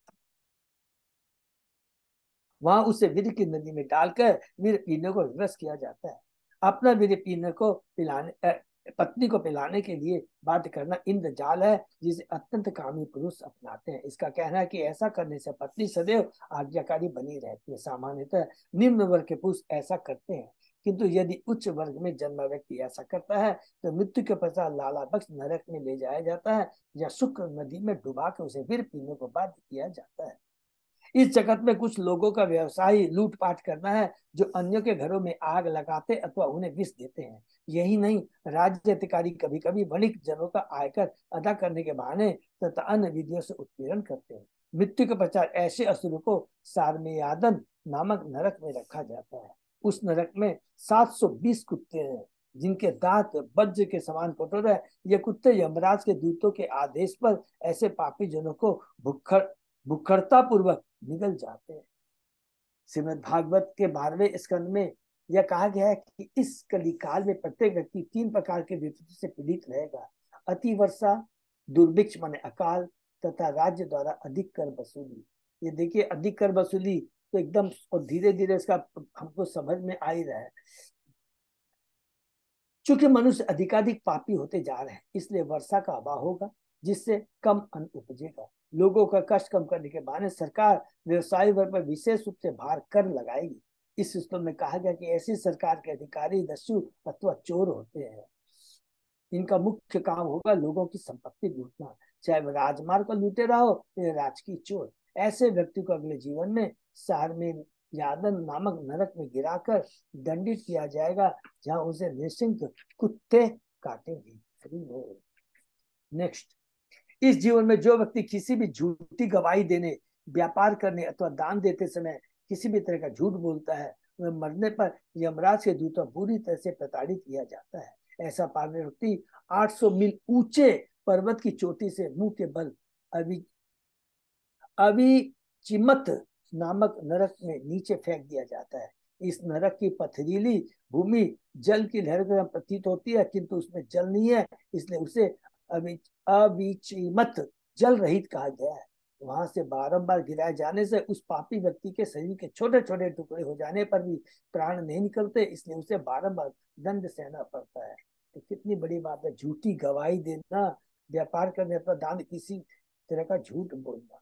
वहां उसे वीर की नदी में डालकर वीर पीने को विवश किया जाता है। अपना वीर पीने को पिलाने पत्नी को पिलाने के लिए बाध्य करना इंद्रजाल है जिसे अत्यंत कामी पुरुष अपनाते हैं। इसका कहना है कि ऐसा करने से पत्नी सदैव आज्ञाकारी बनी रहती है। सामान्यतः निम्न वर्ग के पुरुष ऐसा करते हैं, किंतु यदि उच्च वर्ग में जन्मा व्यक्ति ऐसा करता है तो मृत्यु के पश्चात लाला बख्श नरक में ले जाया जाता है या शुक्र नदी में डुबा कर उसे वीर पीने को बाध्य किया जाता है। इस जगत में कुछ लोगों का व्यवसाय लूटपाट करना है, जो अन्यों के घरों में आग लगाते अथवा उन्हें विष देते हैं। यही नहीं, राज्य अधिकारी कभी कभी वणिक जनों का आयकर अदा करने के बहाने तथा अन्य विधियों से उत्पीड़न करते हैं। मृत्यु के पश्चात ऐसे असुरों को सारमेयादन नामक नरक में रखा जाता है। उस नरक में 720 कुत्ते हैं जिनके दांत वज्र के समान कठोर है। ये कुत्ते यमराज के दूतों के आदेश पर ऐसे पापी जनों को भुखरता पूर्वक निगल जाते हैं। श्रीमद् भागवत के 12वें स्कंद में यह कहा गया है कि इस कलिकाल में प्रत्येक व्यक्ति 3 प्रकार के विपत्ति से पीड़ित रहेगा: अति वर्षा, दुर्भिक्ष माने अकाल तथा राज्य द्वारा अधिक कर वसूली। ये देखिए अधिक कर वसूली तो एकदम, और धीरे धीरे इसका हमको समझ में आ ही रहा है। चूंकि मनुष्य अधिकाधिक पापी होते जा रहे हैं, इसलिए वर्षा का अभाव होगा, जिससे कम अन्न उपजेगा। लोगों का कष्ट कम करने के बहाने सरकार व्यवसायी वर्ग पर विशेष रूप से भार कर लगाएगी। इस सिस्टम में कहा गया कि ऐसी सरकार के अधिकारी दस्यु अथवा चोर होते हैं। इनका मुख्य काम होगा लोगों की संपत्ति लूटना, चाहे वह राजमार्ग का लुटेरा हो या राजकीय चोर। ऐसे व्यक्ति को अगले जीवन में शहर में यादन नामक नरक में गिराकर दंडित किया जाएगा, जहां उसे निश्चिंत कुत्ते काटेंगे। नेक्स्ट, इस जीवन में जो व्यक्ति किसी भी झूठी गवाही देने, व्यापार करने अथवा दान देते समय किसी भी तरह का झूठ बोलता है, वह मरने पर यमराज के दूतों बुरी तरह से प्रताड़ित किया जाता है। ऐसा पागल व्यक्ति 800 मील ऊंचे पर्वत की चोटी से मुंह के बल अविचिमत नामक नरक में नीचे फेंक दिया जाता है। इस नरक की पथरीली भूमि जल की लहर की प्रतीत होती है, किंतु उसमें जल नहीं है, इसलिए उसे अविचिमत जल रहित कहा गया है। वहां से बारंबार गिराए जाने से उस पापी व्यक्ति के शरीर के छोटे छोटे टुकड़े हो जाने पर भी प्राण नहीं निकलते, इसलिए उसे बारंबार दंड सहना पड़ता है। तो कितनी बड़ी बात है, झूठी गवाही देना, व्यापार करने पर दान, किसी तरह का झूठ बोलना।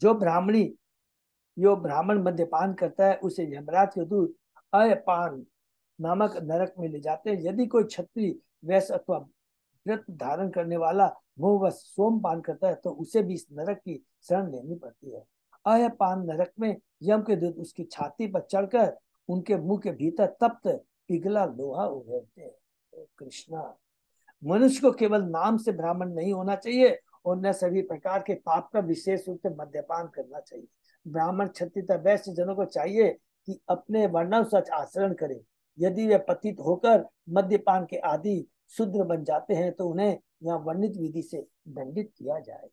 जो ब्राह्मण मद्यपान करता है उसे यमराज के दूत अयपान नामक नरक में ले जाते हैं। यदि कोई क्षत्रिय, वैश्य अथवा व्रत धारण करने वाला मुंहवश सोमपान करता है तो उसे भी इस नरक की शरण लेनी पड़ती है। अयपान नरक में यम के दूत उसकी छाती पर चढ़कर उनके मुंह के भीतर तप्त पिघला लोहा उगेरते हैं। कृष्णा, मनुष्य को केवल नाम से ब्राह्मण नहीं होना चाहिए और न सभी प्रकार के पाप का विशेष रूप से मद्यपान करना चाहिए। ब्राह्मण क्षत्रिय वैश्य जनों को चाहिए कि अपने वर्णन सच आचरण करें। यदि वे पतित होकर मद्यपान के आदि शूद्र बन जाते हैं तो उन्हें यहाँ वर्णित विधि से दंडित किया जाए।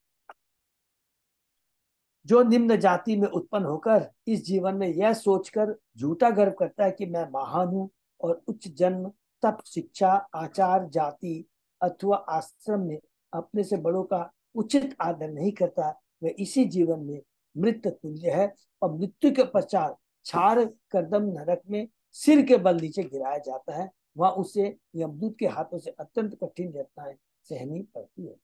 जो निम्न जाति में उत्पन्न होकर इस जीवन में यह सोचकर झूठा गर्व करता है कि मैं महान हूं और उच्च जन्म, तप, शिक्षा, आचार, जाति अथवा आश्रम में अपने से बड़ों का उचित आदर नहीं करता, वह इसी जीवन में मृत तुल्य है और मृत्यु के पश्चात छार कर्दम नरक में सिर के बल नीचे गिराया जाता है। वहां उसे यमदूत के हाथों से अत्यंत कठिन यातनाएं सहनी पड़ती है।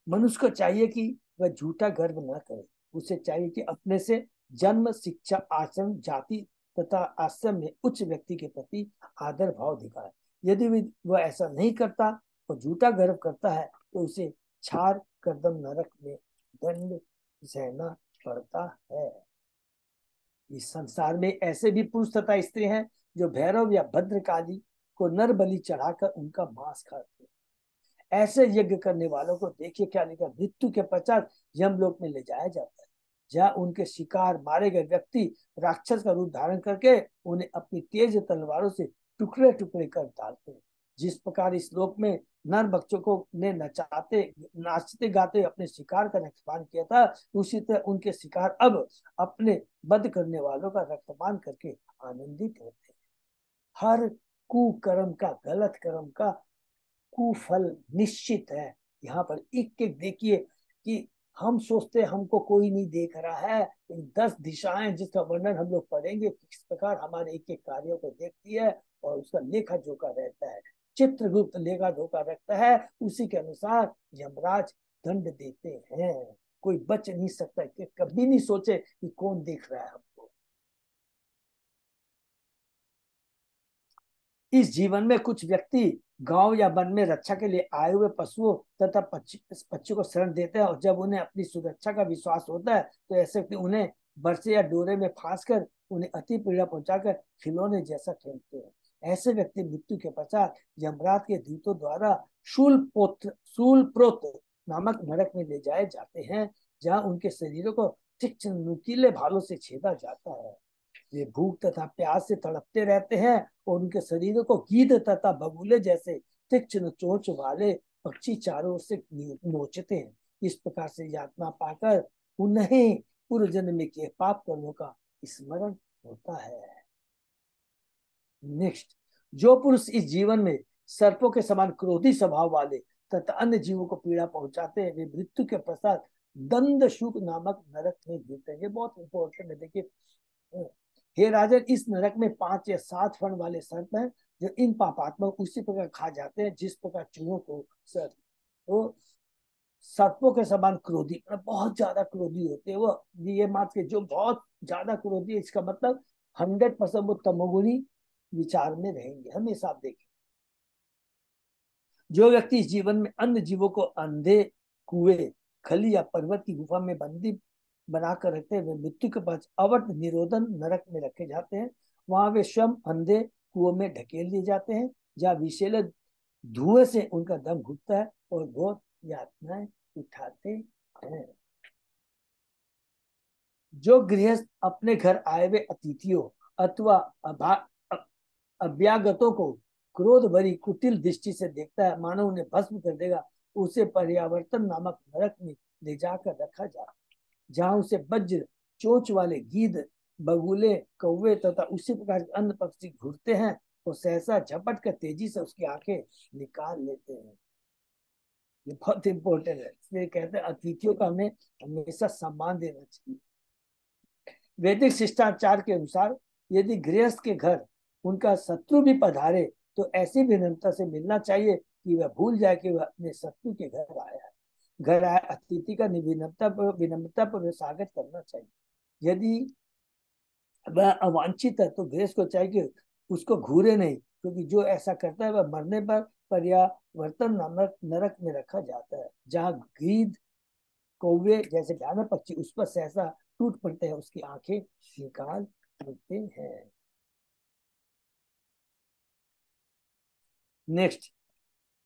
मनुष्य को चाहिए कि वह झूठा गर्व न करे। उसे चाहिए कि अपने से जन्म, शिक्षा, आचरण, जाति तथा आश्रम में उच्च व्यक्ति के प्रति आदर भाव दिखाए। यदि वह ऐसा नहीं करता और झूठा गर्व करता है तो उसे छार कर्दम नरक में दंड सहना पड़ता है। इस संसार में ऐसे भी पुरुष तथा स्त्री हैं जो भैरव या भद्रकाली को नर बलि चढ़ाकर उनका मांस खाते हैं। ऐसे यज्ञ करने वालों को देखिए क्या लिखा, मृत्यु के पश्चात यमलोक में ले जाया जाता है, जहाँ उनके शिकार मारे गए व्यक्ति राक्षस का रूप धारण करके उन्हें अपनी तेज तलवारों से टुकड़े टुकड़े कर डालते हैं। जिस प्रकार इस लोक में नर बच्चों को ने नाचते गाते अपने शिकार का रक्तपान किया था, उसी तरह उनके शिकार अब अपने वध करने वालों का रक्तपान करके आनंदित होते हैं। हर कुकर्म का, गलत कर्म का कुफल निश्चित है। यहाँ पर एक एक देखिए कि हम सोचते हमको कोई नहीं देख रहा है, 10 दिशाएं जिसका वर्णन हम लोग पढ़ेंगे, किस प्रकार हमारे एक एक कार्यों को देखती है और उसका लेखा जोखा रहता है। चित्रगुप्त लेखा जोखा रखता है, उसी के अनुसार यमराज दंड देते हैं। कोई बच नहीं सकता, कि कभी नहीं सोचे कि कौन देख रहा है हमको। इस जीवन में कुछ व्यक्ति गांव या वन में रक्षा के लिए आए हुए पशुओं तथा पक्षियों को शरण देते हैं और जब उन्हें अपनी सुरक्षा का विश्वास होता है तो ऐसे व्यक्ति उन्हें बरसे या डोरे में फांस कर उन्हें अति पीड़ा पहुंचाकर खिलौने जैसा खेलते हैं। ऐसे व्यक्ति मृत्यु के पश्चात यमराज के दूतों द्वारा शूलप्रोत नामक नरक में ले जाए जाते हैं, जहाँ उनके शरीरों को तीक्ष्ण नुकीले भालों से छेदा जाता है। वे भूख तथा प्यास से तड़पते रहते हैं और उनके शरीरों को गीध तथा बगुले जैसे तीक्ष्ण चोंच वाले पक्षी चारों ओर से नोचते हैं। इस प्रकार से यातना पाकर उन्हें पूर्व जन्म में किए पाप कर्मों का स्मरण होता है। नेक्स्ट, जो पुरुष इस जीवन में सर्पों के समान क्रोधी स्वभाव वाले तथा अन्य जीवों को पीड़ा पहुंचाते हैं, वे मृत्यु के पश्चात दंड शुक नामक नरक में गिरते हैं। ये बहुत इंपॉर्टेंट है। देखिए, हे राजन, इस नरक में 5 या 7 फण वाले सर्प हैं जो इन पापात्मा को उसी प्रकार खा जाते हैं जिस प्रकार चूहों को सर्प। तो सर्पों के समान क्रोधी, बहुत ज्यादा क्रोधी होते हैं वो। ये मात के जो बहुत ज्यादा क्रोधी है, इसका मतलब 100% वो तमोगुणी विचार में रहेंगे हमेशा। आप देखें, जो व्यक्ति इस जीवन में अन्य जीवों को अंधे, कुएं, खली या पर्वत की गुफा में बंदी बनाकर रखते हैं, वे मृत्यु के बाद अवर्त निरोधन नरक में रखे जाते हैं। वहां वे स्वयं अंधे कुओं में ढकेल दिए जाते हैं, जहाँ विषैले धुएं से उनका दम घुटता है और बहुत यातनाएं उठाते हैं। जो गृहस्थ अपने घर आए हुए अतिथियों अथवा अभ्यागतों को क्रोध भरी कुटिल दृष्टि से देखता है, मानो उन्हें भस्म कर देगा, उसे पर्यावर्तन नामक नरक में ले जाकर रखा जा, जहां उसे वज्र चोंच वाले गीध, बगुले, कौवे तथा उसी प्रकार के अन्य पक्षी घूरते हैं और सहसा झपट कर तेजी से उसकी आंखें निकाल लेते हैं। ये बहुत इंपॉर्टेंट है, इसलिए कहते हैं अतिथियों का हमें हमेशा सम्मान देना चाहिए। वैदिक शिष्टाचार के अनुसार यदि गृहस्थ के घर उनका शत्रु भी पधारे तो ऐसी विनम्रता से मिलना चाहिए कि वह भूल जाए कि वह अपने शत्रु के घर आया है। घर आए अतिथि का विनम्रता पर स्वागत करना चाहिए। यदि वह अवांछित है तो गृहस्थ को चाहिए कि उसको घूरे नहीं, क्योंकि जो ऐसा करता है वह मरने पर पर्यावर्तन नामक नरक में रखा जाता है, जहाँ गीध, कौवे जैसे भयानक पक्षी उस पर सहसा टूट पड़ते हैं, उसकी आंखें निकाल देते हैं। नेक्स्ट,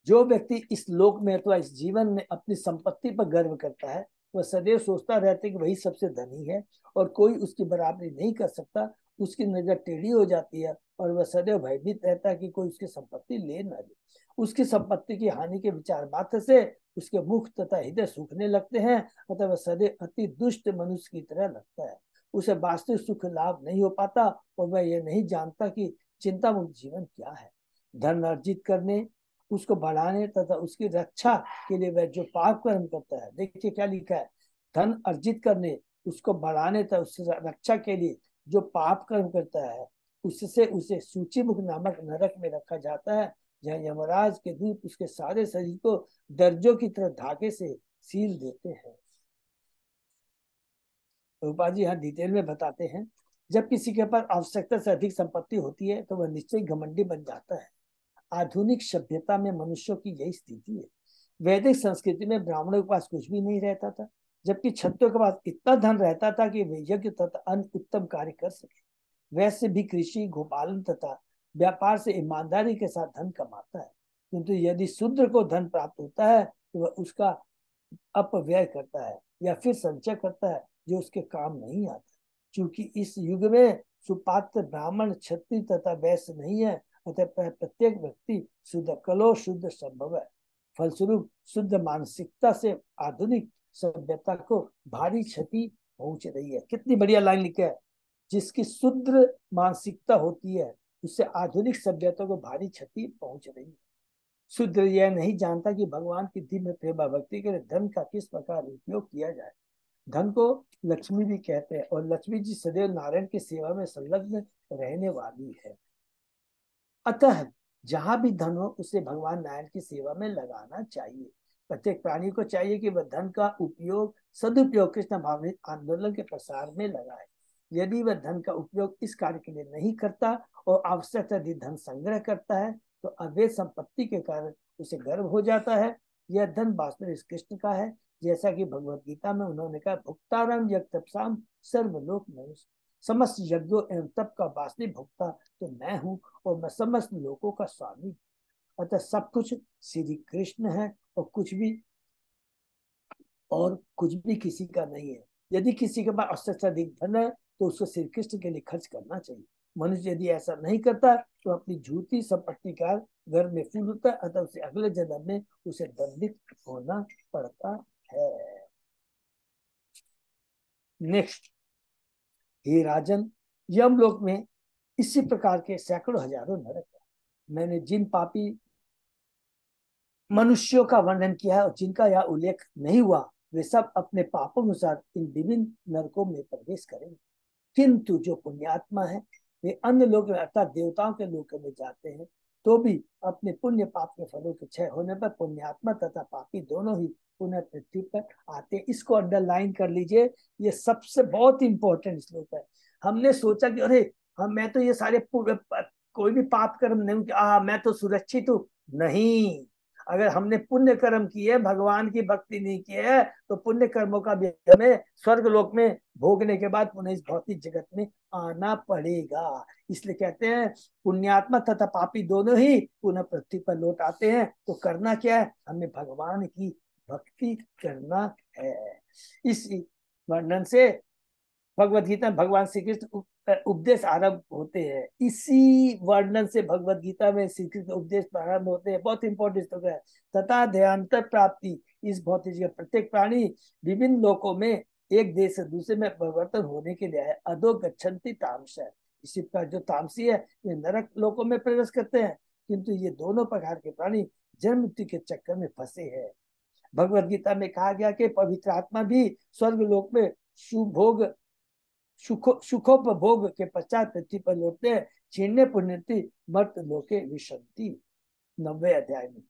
जो व्यक्ति इस लोक में अथवा इस जीवन में अपनी संपत्ति पर गर्व करता है, वह सदैव सोचता रहता है कि वही सबसे धनी है और कोई उसकी बराबरी नहीं कर सकता। उसकी नजर टेढ़ी हो जाती है और वह सदैव भयभीत रहता है कि कोई उसकी संपत्ति ले न ले। उसकी संपत्ति की हानि के विचार मात्र से उसके मुख तथा हृदय सूखने लगते हैं, अतः वह सदैव अति दुष्ट मनुष्य की तरह लगता है। उसे वास्तविक सुख लाभ नहीं हो पाता और वह यह नहीं जानता कि चिंता मुक्त जीवन क्या है। धन अर्जित करने, उसको बढ़ाने तथा उसकी रक्षा के लिए वह जो पाप कर्म करता है, देखिए क्या लिखा है, धन अर्जित करने, उसको बढ़ाने तथा उसकी रक्षा के लिए जो पाप कर्म करता है, उससे उसे सूचीमुख नामक नरक में रखा जाता है, जहाँ यमराज के दूत उसके सारे शरीर को दर्जों की तरह धागे से सील देते हैं। रूपा जी यहाँ डिटेल में बताते हैं, जब किसी के पास आवश्यकता से अधिक संपत्ति होती है तो वह निश्चय घमंडी बन जाता है। आधुनिक सभ्यता में मनुष्यों की यही स्थिति है। वैदिक संस्कृति में ब्राह्मणों के पास कुछ भी नहीं रहता था, जबकि क्षत्रियों के पास इतना धन रहता था कि वे यज्ञ तथा अन्य उत्तम कार्य कर सके। वैसे भी कृषि, गोपालन तथा व्यापार से ईमानदारी के साथ धन कमाता है, किंतु यदि शूद्र को धन प्राप्त होता है तो वह उसका अपव्यय करता है या फिर संचय करता है जो उसके काम नहीं आता। क्योंकि इस युग में सुपात्र ब्राह्मण, क्षत्रिय तथा वैश्य नहीं है, अतः प्रत्येक व्यक्ति शुद्ध कलो शुद्ध संभव है। फलस्वरूप शुद्ध मानसिकता से आधुनिक सभ्यता को भारी क्षति पहुंच रही है। कितनी बढ़िया लाइन लिखी है, जिसकी शुद्ध मानसिकता होती है उससे आधुनिक सभ्यता को भारी क्षति पहुंच रही है। शुद्ध यह नहीं जानता कि भगवान की दिव्य प्रेमा भक्ति के लिए धन का किस प्रकार उपयोग किया जाए। धन को लक्ष्मी भी कहते हैं और लक्ष्मी जी सदैव नारायण की सेवा में संलग्न रहने वाली है। अतः जहां भी धन हो उसे भगवान नारायण की सेवा में लगाना चाहिए। प्रत्येक प्राणी को चाहिए कि वह धन का उपयोग सदुपयोग कृष्ण भावनिक आंदोलन के प्रसार में लगाए। यदि वह धन का उपयोग इस कार्य के लिए नहीं करता और आवश्यक अधिक धन संग्रह करता है तो अवैध संपत्ति के कारण उसे गर्व हो जाता है। यह धन वास्तव में कृष्ण का है, जैसा कि भगवत गीता में उन्होंने कहा, भुक्तारम यज्ञ तपसाम सर्वलोक मनुष्य, समस्त यज्ञों एवं तप का वास्तविक भुक्ता तो मैं हूँ और मैं समस्त लोगों का स्वामी। अतः सब कुछ श्री कृष्ण है और कुछ भी किसी का नहीं है। यदि किसी के पास अवश्य से अधिक धन है तो उसको श्री कृष्ण के लिए खर्च करना चाहिए। मनुष्य यदि ऐसा नहीं करता तो अपनी झूठी संपत्ति का घर में फूल होता है, अतः उसे अगले जन्म में उसे दंडित होना पड़ता है। नेक्स्ट, हे राजन, यमलोक में इसी प्रकार के सैकड़ों हजारों नरक है। मैंने जिन पापी मनुष्यों का वर्णन किया है और जिनका यह उल्लेख नहीं हुआ वे सब अपने पापों के अनुसार इन विभिन्न नरकों में प्रवेश करेंगे। किंतु जो पुण्यात्मा है वे अन्य लोग अर्थात देवताओं के लोक में जाते हैं, तो भी अपने पुण्य पाप के फलों के क्षय होने पर पुण्यात्मा तथा पापी दोनों ही पुनः पृथ्वी पर आते हैं। इसको अंडरलाइन कर लीजिए, ये सबसे बहुत इंपॉर्टेंट श्लोक है। हमने सोचा कि अरे हम मैं तो ये सारे कोई भी पाप कर्म नहीं किया, मैं तो सुरक्षित हूँ। नहीं, अगर हमने पुण्य कर्म किए, भगवान की भक्ति नहीं की है, तो पुण्य कर्मों का भी हमें स्वर्ग लोक में भोगने के बाद पुनः इस भौतिक जगत में आना पड़ेगा। इसलिए कहते हैं पुण्यात्मा तथा पापी दोनों ही पुनः पृथ्वी पर लौट आते हैं। तो करना क्या है, हमें भगवान की भक्ति करना है। इस वर्णन से भगवत गीता में भगवान श्री कृष्ण उपदेश आरंभ होते हैं। इसी वर्णन से भगवत गीता में श्री कृष्ण उपदेश प्रारंभ होते हैं। बहुत इंपॉर्टेंट श्लोक है। तथा देहांतर प्राप्ति, इस भौतिक जगत प्रत्येक प्राणी विभिन्न लोकों में एक देश से दूसरे में परिवर्तन होने के लिए है। अधो गच्छन्ति तामस है, इसी प्रकार जो तामसी है वे नरक लोकों में प्रवेश करते हैं, किंतु ये दोनों प्रकार के प्राणी जन्म मृत्यु के चक्कर में फंसे हैं। भगवत गीता में कहा गया कि पवित्र आत्मा भी स्वर्ग लोक में सुभोग सुखोपभोग के पश्चात पृथ्वी पर लौटते हैं। छीनने पुण्यति मर्त लोके विशंति, 90वें अध्याय में।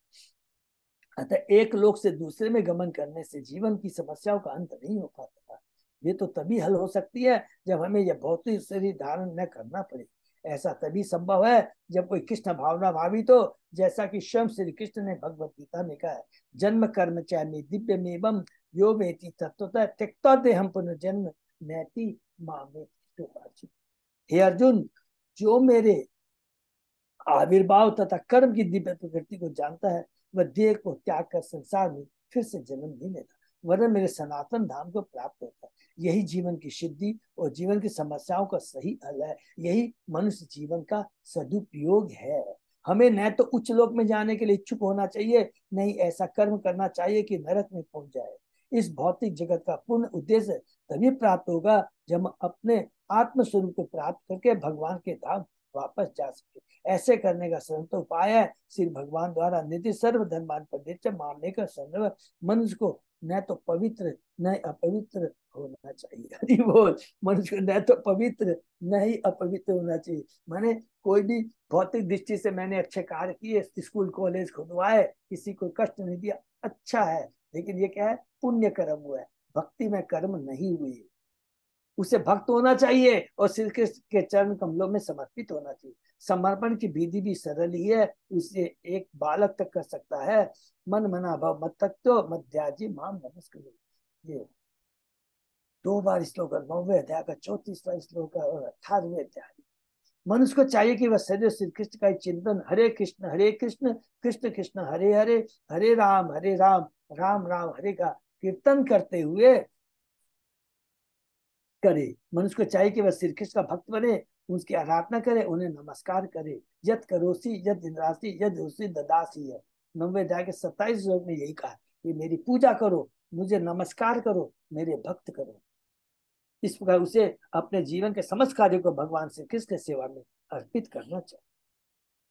अतः एक लोक से दूसरे में गमन करने से जीवन की समस्याओं का अंत नहीं हो पाता। ये तो तभी हल हो सकती है जब हमें यह भौतिक शरीर धारण न करना पड़े। ऐसा तभी संभव है जब कोई कृष्ण भावना भावित हो, जैसा कि स्वयं श्री कृष्ण ने भगवत गीता में कहा है, जन्म कर्म चाहे दिव्य में यो वेति तत्वतः त्यक्ता देहम पुनर्जन्म नैति मामे। हे अर्जुन, जो मेरे आविर्भाव तथा कर्म की दिव्य प्रकृति को जानता है, वह देह को त्याग कर संसार में फिर से जन्म नहीं लेता, वरन मेरे सनातन धाम को प्राप्त होता है। यही जीवन की सिद्धि और जीवन की समस्याओं का सही हल है। यही मनुष्य जीवन का सदुपयोग है। हमें न तो उच्च लोक में जाने के लिए इच्छुक होना चाहिए, नहीं ऐसा कर्म करना चाहिए कि नरक में पहुंच जाए। इस भौतिक जगत का पूर्ण उद्देश्य तभी प्राप्त होगा जब हम अपने आत्म स्वरूप को प्राप्त करके भगवान के धाम वापस जा सके। ऐसे करने का सरल उपाय है श्री भगवान द्वारा निधि सर्व धर्मान पंडित मानने का संदर्भ मनुष्य को न तो पवित्र न अपवित्र होना चाहिए। हरि बोल। मनुष्य को न तो पवित्र न ही अपवित्र होना चाहिए। माने कोई भी भौतिक दृष्टि से मैंने अच्छे कार्य किए, स्कूल कॉलेज खुदवाए, किसी को कष्ट नहीं दिया, अच्छा है, लेकिन ये क्या है, पुण्य कर्म हुआ है, भक्ति में कर्म नहीं हुई। उसे भक्त होना चाहिए और श्री कृष्ण के चरण कमलों में समर्पित होना चाहिए। समर्पण की विधि भी सरल ही है, उसे एक बालक तक कर सकता है। मन मना भव मत तक तो मध्याजी माम नमस्कार। ये 2 बार श्लोक, 9वें अध्याय का 34वां श्लोक और 18वें अध्याय। मनुष्य को चाहिए कि वह सदैव श्री कृष्ण का चिंतन, हरे कृष्ण कृष्ण कृष्ण हरे हरे, हरे राम राम राम हरे का कीर्तन करते हुए करे। मनुष्य को चाहिए कि वह श्री कृष्ण का भक्त बने, उसकी आराधना करे, उन्हें नमस्कार करे। यद करोसी यद इंद्रासी यद उसी ददासी है। 9वें अध्याय के 27 श्लोक में यही कहा कि मेरी पूजा करो, मुझे नमस्कार करो, मेरे भक्त करो। इस प्रकार उसे अपने जीवन के समस्त कार्यों को भगवान श्री कृष्ण की सेवा में अर्पित करना चाहिए।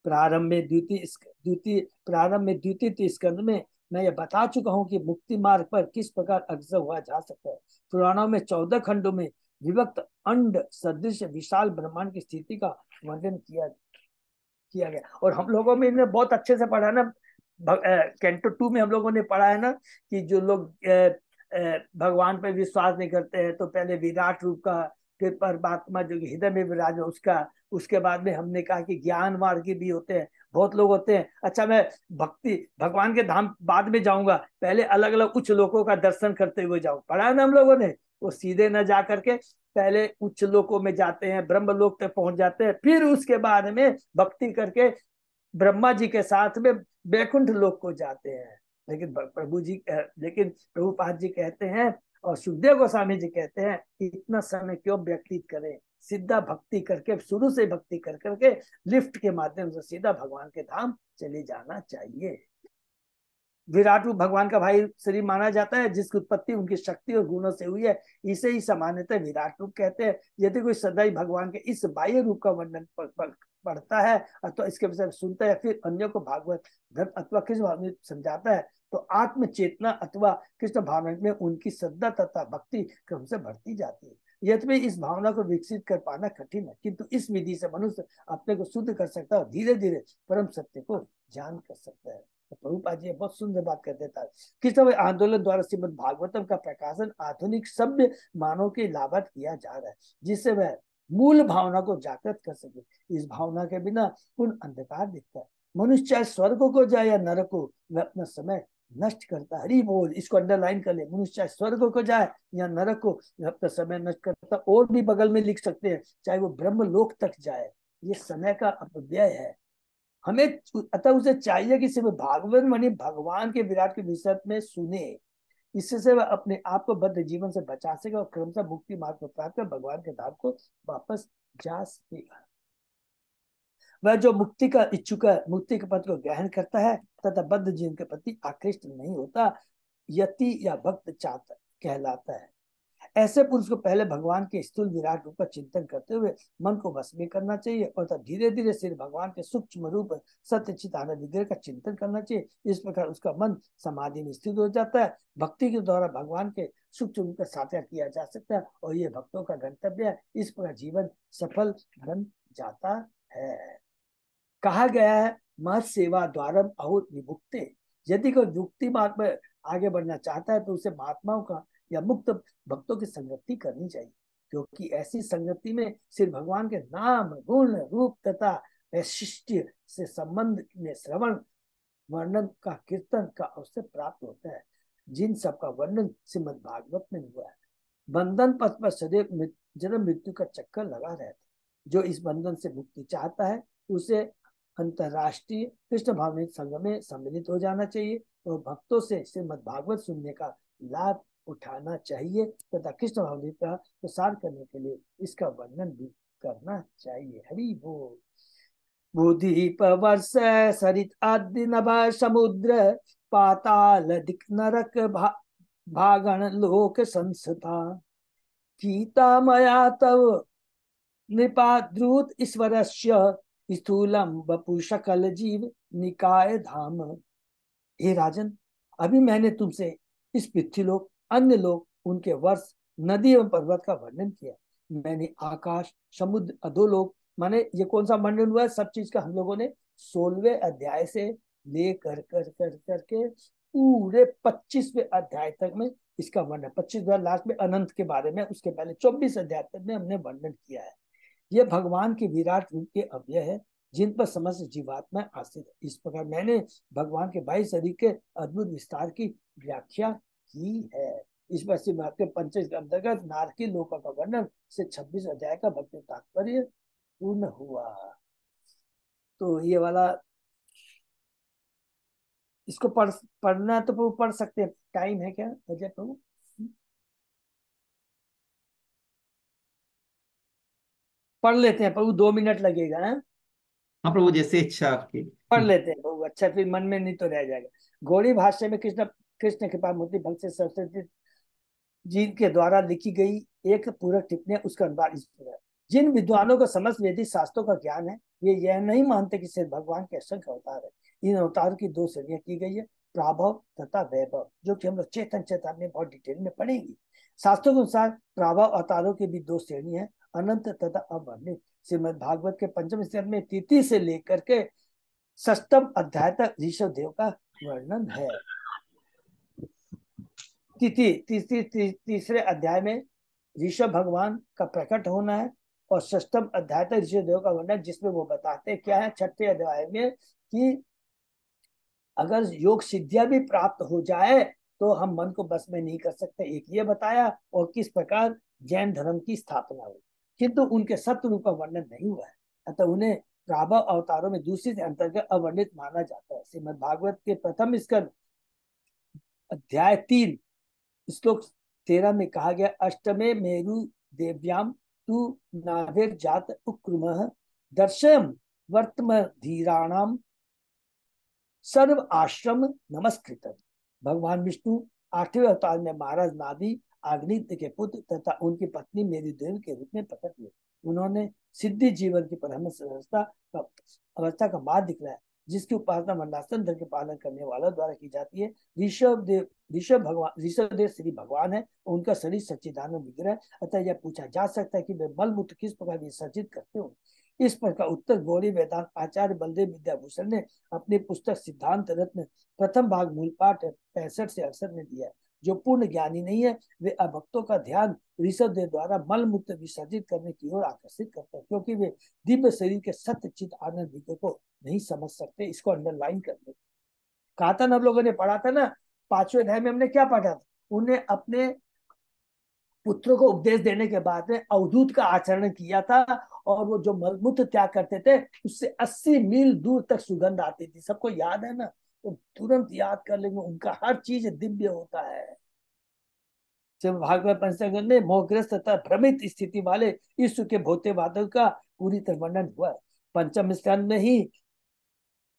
प्रारंभ में द्वितीय स्कंद में मैं ये बता चुका हूँ कि मुक्ति मार्ग पर किस प्रकार अग्रसर हुआ जा सकता है। पुराणों में 14 खंडों में विभक्त अंड सदृश विशाल ब्रह्मांड की स्थिति का वर्णन किया गया। और हम लोगों में इन्हें बहुत अच्छे से पढ़ा ना, कैंटो 2 में हम लोगों ने पढ़ा है ना कि जो लोग भगवान पर विश्वास नहीं करते हैं तो पहले विराट रूप का, फिर परमात्मा जो हृदय में विराज उसका, उसके बाद में हमने कहा कि ज्ञान मार्गी भी होते हैं, बहुत लोग होते हैं। अच्छा, मैं भक्ति भगवान के धाम बाद में जाऊंगा, पहले अलग अलग उच्च लोकों का दर्शन करते हुए जाऊं, पढ़ा है ना हम लोगों ने। वो सीधे न जा करके पहले उच्च लोकों में जाते हैं, ब्रह्म लोक तक पहुंच जाते हैं, फिर उसके बाद में भक्ति करके ब्रह्मा जी के साथ में बैकुंठ लोक को जाते हैं। लेकिन प्रभुपाद जी कहते हैं और सुखदेव गोस्वामी जी कहते हैं कि इतना समय क्यों व्यतीत करें, सीधा भक्ति करके, शुरू से भक्ति कर करके लिफ्ट के माध्यम से सीधा भगवान के धाम चले जाना चाहिए। विराट रूप भगवान का भाई शरीर माना जाता है, जिसकी उत्पत्ति उनकी शक्ति और गुणों से हुई है, इसे ही सामान्यतः विराट रूप कहते हैं। यदि कोई सदैव भगवान के इस बाह्य रूप का वर्णन पढ़ता है अथवा इसके विषय में सुनता है, फिर अन्यों को भागवत धर्म अथवा कृष्ण भावना समझाता है, तो आत्म चेतना अथवा कृष्ण भावना में उनकी श्रद्धा तथा भक्ति क्रम से बढ़ती जाती है। यद्यपि इस भावना को विकसित कर पाना कठिन है, किंतु इस विधि से मनुष्य अपने को शुद्ध कर सकता है और धीरे धीरे परम सत्य को जान कर सकता है। तो प्रभुपाद जी बहुत सुंदर बात कर देता है कि सब आंदोलन द्वारा श्रीमद भागवतम का प्रकाशन आधुनिक सभ्य मानव के लाभत किया जा रहा है, जिससे वह मूल भावना को जागृत कर सके। इस भावना के बिना पूर्ण अंधकार दिखता है। मनुष्य चाहे स्वर्ग को जाए या नरक को, वह अपना समय नष्ट करता है। हरि बोल, इसको अंडरलाइन कर ले। मनुष्य चाहे स्वर्ग को जाए या नरक को, वह अपना समय नष्ट करता। और भी बगल में लिख सकते हैं, चाहे वो ब्रह्म लोक तक जाए, ये समय का अपव्यय है। हमें अतः उसे चाहिए कि सिर्फ भागवत मणि भगवान के विराट के विषय में सुने, इससे वह अपने आप को बद्ध जीवन से बचा सके और क्रमशः मुक्ति मार्ग को प्राप्त कर भगवान के धाम को वापस जा सकेगा। वह जो मुक्ति का इच्छुक है, मुक्ति के पद को ग्रहण करता है तथा बद्ध जीवन के प्रति आकृष्ट नहीं होता, यति या भक्त चाहता कहलाता है। ऐसे पुरुष को पहले भगवान के स्थूल विराट रूप का चिंतन करते हुए मन को वश में करना चाहिए और तब धीरे धीरे सिर भगवान के सूक्ष्म रूप सत्य चित आनंद विग्रह का चिंतन करना चाहिए। इस प्रकार उसका मन समाधि में स्थित हो जाता है। भक्ति के द्वारा भगवान के सूक्ष्म रूप का साकार किया जा सकता है और ये भक्तों का गंतव्य है। इस प्रकार जीवन सफल बन जाता है। कहा गया है, महत सेवा द्वारम अहुत विमुक्ते। यदि कोई मुक्ति मार्ग में आगे बढ़ना चाहता है तो उसे महात्माओं का या मुक्त भक्तों की संगति करनी चाहिए, क्योंकि ऐसी संगति में सिर्फ भगवान के नाम गुण रूप तथा वैशिष्ट्य से संबंध में श्रवण वर्णन का कीर्तन का अवसर प्राप्त होता है, जिन सब का वर्णन श्रीमद् भागवत में हुआ है। बंधन पथ पर सदैव जन्म मृत्यु का चक्कर लगा रहता है। जो इस बंधन से मुक्ति चाहता है उसे अंतरराष्ट्रीय कृष्ण भावनिक संघ में सम्मिलित हो जाना चाहिए और भक्तों से श्रीमद् भागवत सुनने का लाभ उठाना चाहिए तथा कृष्ण भावनिक का प्रसार करने के लिए इसका वर्णन भी करना चाहिए। हरि बोल। भूदीप वर्ष सरित आदि नभ समुद्र पाताल दिक नरक भागण लोक संस्था गीता मया तव नृपाद्रुत ईश्वरस्य स्थूलम बपु सकल जीव निकाय धाम। हे राजन, अभी मैंने तुमसे इस पृथ्वीलोक, अन्य लोक, उनके वर्ष, नदी एवं पर्वत का वर्णन किया। मैंने आकाश, समुद्र, अधोलोक, माने ये कौन सा वर्णन हुआ है, सब चीज का हम लोगों ने 16वें अध्याय से ले कर करके पूरे 25वें अध्याय तक में इसका वर्णन, 25वें लास्ट में अनंत के बारे में, उसके पहले 24 अध्याय तक में हमने वर्णन किया है। ये भगवान के विराट रूप के अव्यय है जिन पर समस्त जीवात्मा आश्रित है। इस प्रकार मैंने भगवान के 22 शरीर के अद्भुत विस्तार की व्याख्या की है। इस पर श्रीमद् के पंचदश के अंतर्गत नारकी लोक का वर्णन से 26 अध्याय का भक्ति तात्पर्य पूर्ण हुआ। तो ये वाला इसको पढ़ना तो प्रभु पढ़ सकते हैं, टाइम है क्या अजय प्रभु? पढ़ लेते हैं प्रभु, 2 मिनट लगेगा है? हाँ प्रभु, जैसे इच्छा आपकी। पढ़ लेते हैं प्रभु, अच्छा फिर मन में नहीं तो रह जाएगा। गौड़ी भाष्य में कृष्ण कृष्ण कृपा मूर्ति भक्त से सरस्वती जी के द्वारा लिखी गई एक पूरक टिप्पणी, उसका अनुवाद इस प्रकार। जिन विद्वानों को समस्त वैदिक शास्त्रों का ज्ञान है, वे यह नहीं मानते कि सिर्फ भगवान के असंख्य अवतार है। इन अवतारों की 2 श्रेणियां की गई है, प्राभव तथा वैभव, जो कि हम लोग चेतन चेतन में बहुत डिटेल में पढ़ेंगे। शास्त्रों के अनुसार प्राभव अवतारों की भी 2 श्रेणी है, अनंत तथा अवर्णित। श्रीमद भागवत के 5वें स्कंद में तिथि से लेकर के 6वें अध्याय तक ऋषभ देव का वर्णन है। तीसरे अध्याय में ऋषभ भगवान का प्रकट होना है और 6वें अध्याय तक ऋषभ देव का वर्णन, जिसमें वो बताते क्या है 6ठे अध्याय में कि अगर योग सिद्धियां भी प्राप्त हो जाए तो हम मन को बस में नहीं कर सकते, एक ये बताया, और किस प्रकार जैन धर्म की स्थापना हुई, किंतु उनके सत्य रूप का वर्णन नहीं हुआ है। अतः उन्हें प्राभव अवतारों में दूसरी से अंतर्गत अवर्णित माना जाता है। श्रीमद भागवत के प्रथम स्कंद अध्याय 3 श्लोक 13 में कहा गया, अष्टमे मेरु देव्याम तु नाभिर जात उक्रम दर्शम वर्तम धीराणाम सर्व आश्रम नमस्कृत। भगवान विष्णु 8वें अवतार में महाराज नादी आग्नित्य के पुत्र तथा उनकी पत्नी मेरी देवी के रूप में प्रकट हुए। उन्होंने सिद्धि जीवन की परमहंस अवस्था का मार्ग दिखलाया, जिसकी उपासना मंडलासन धर्म के पालन करने वालों द्वारा की जाती है। ऋषभ देव श्री भगवान है, उनका शरीर सच्चिदानंद विग्रह है। अतः यह पूछा जा सकता है कि वे मलमूत्र किस प्रकार विसर्जित करते हो। इस पर का उत्तर गौड़ी वेदांत आचार्य बलदेव विद्याभूषण ने अपनी पुस्तक सिद्धांत रत्न प्रथम भाग मूल पाठ 65 से 68 में दिया है। जो पूर्ण ज्ञानी नहीं है, वे अभक्तों का ध्यान ऋषभ देव द्वारा मलमूत्र विसर्जित करने की ओर आकर्षित करते हैं, क्योंकि वे दिव्य शरीर के सत्य चित आनंद विग्रह को नहीं समझ सकते। इसको अंडरलाइन कर दे। कहा था ना, हम लोगों ने पढ़ा था ना, 5वें अध्याय में हमने क्या पढ़ा था, उन्हें अपने पुत्रों को उपदेश देने के बाद में अवधूत का आचरण किया था, और वो जो मलमूत्र त्याग करते थे उससे 80 मील दूर तक सुगंध आती थी। सबको याद है ना, तो तुरंत याद कर लेंगे, उनका हर चीज दिव्य होता है। जब भागवत पंचम में मोहग्रस्त तथा भ्रमित स्थिति वाले ईश्वर के भौतिकवादों का पूरी तरह वर्णन हुआ। पंचम स्कंद में ही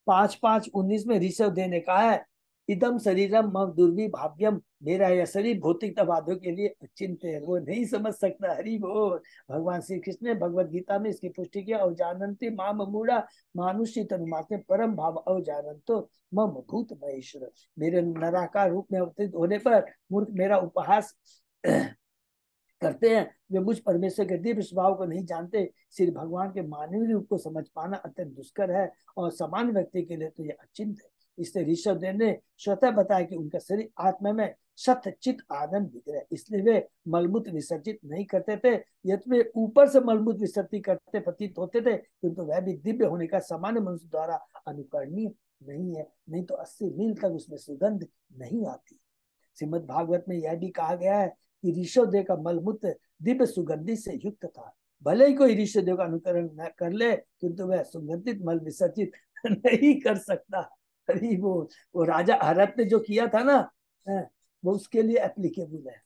5:5:19 में ऋषभ देव ने कहा है, इदम शरीरम मम दुर्वी भाव्यम, मेरा यह शरीर भौतिकतावादियों के लिए अचिंत्य है, वो नहीं समझ सकता। हरि बोल। भगवान श्री कृष्ण ने भगवत गीता में इसकी पुष्टि किया, अवजानन्ति माम मूढ़ा मानुषी तनुमात्र परम भाव अवजानन्तो मम भूत महेश्वर। मेरे नराकार रूप में अवतरित होने पर मूर्ख मेरा उपहास करते हैं। वे मुझ परमेश्वर के दिव्य स्वभाव को नहीं जानते। श्री भगवान के मानवीय रूप को समझ पाना अत्यंत दुष्कर है, और सामान्य व्यक्ति के लिए तो यह अचिंत है। इसलिए ऋषभ देव ने स्वतः बताया कि उनका शरीर आत्मा में सत्य चित आनंद विग्रह, इसलिए वे मलमूत्र विसर्जित नहीं करते थे। यदि वे ऊपर से मलमूत्र विसर्जित करते प्रतीत होते थे, किंतु वह भी दिव्य होने का सामान्य मनुष्य द्वारा अनुकरणीय नहीं है, नहीं तो 80 मील तक उसमें सुगंध नहीं आती। श्रीमद् भागवत में यह भी कहा गया है कि ऋषभ देव का मलमूत्र दिव्य सुगंधि से युक्त था। भले ही कोई ऋषभ देव का अनुकरण न कर ले, किंतु वह सुगंधित मल विसर्जित नहीं कर सकता। अरे वो राजा हरत ने जो किया था ना, वो उसके लिए एप्लीकेबल है।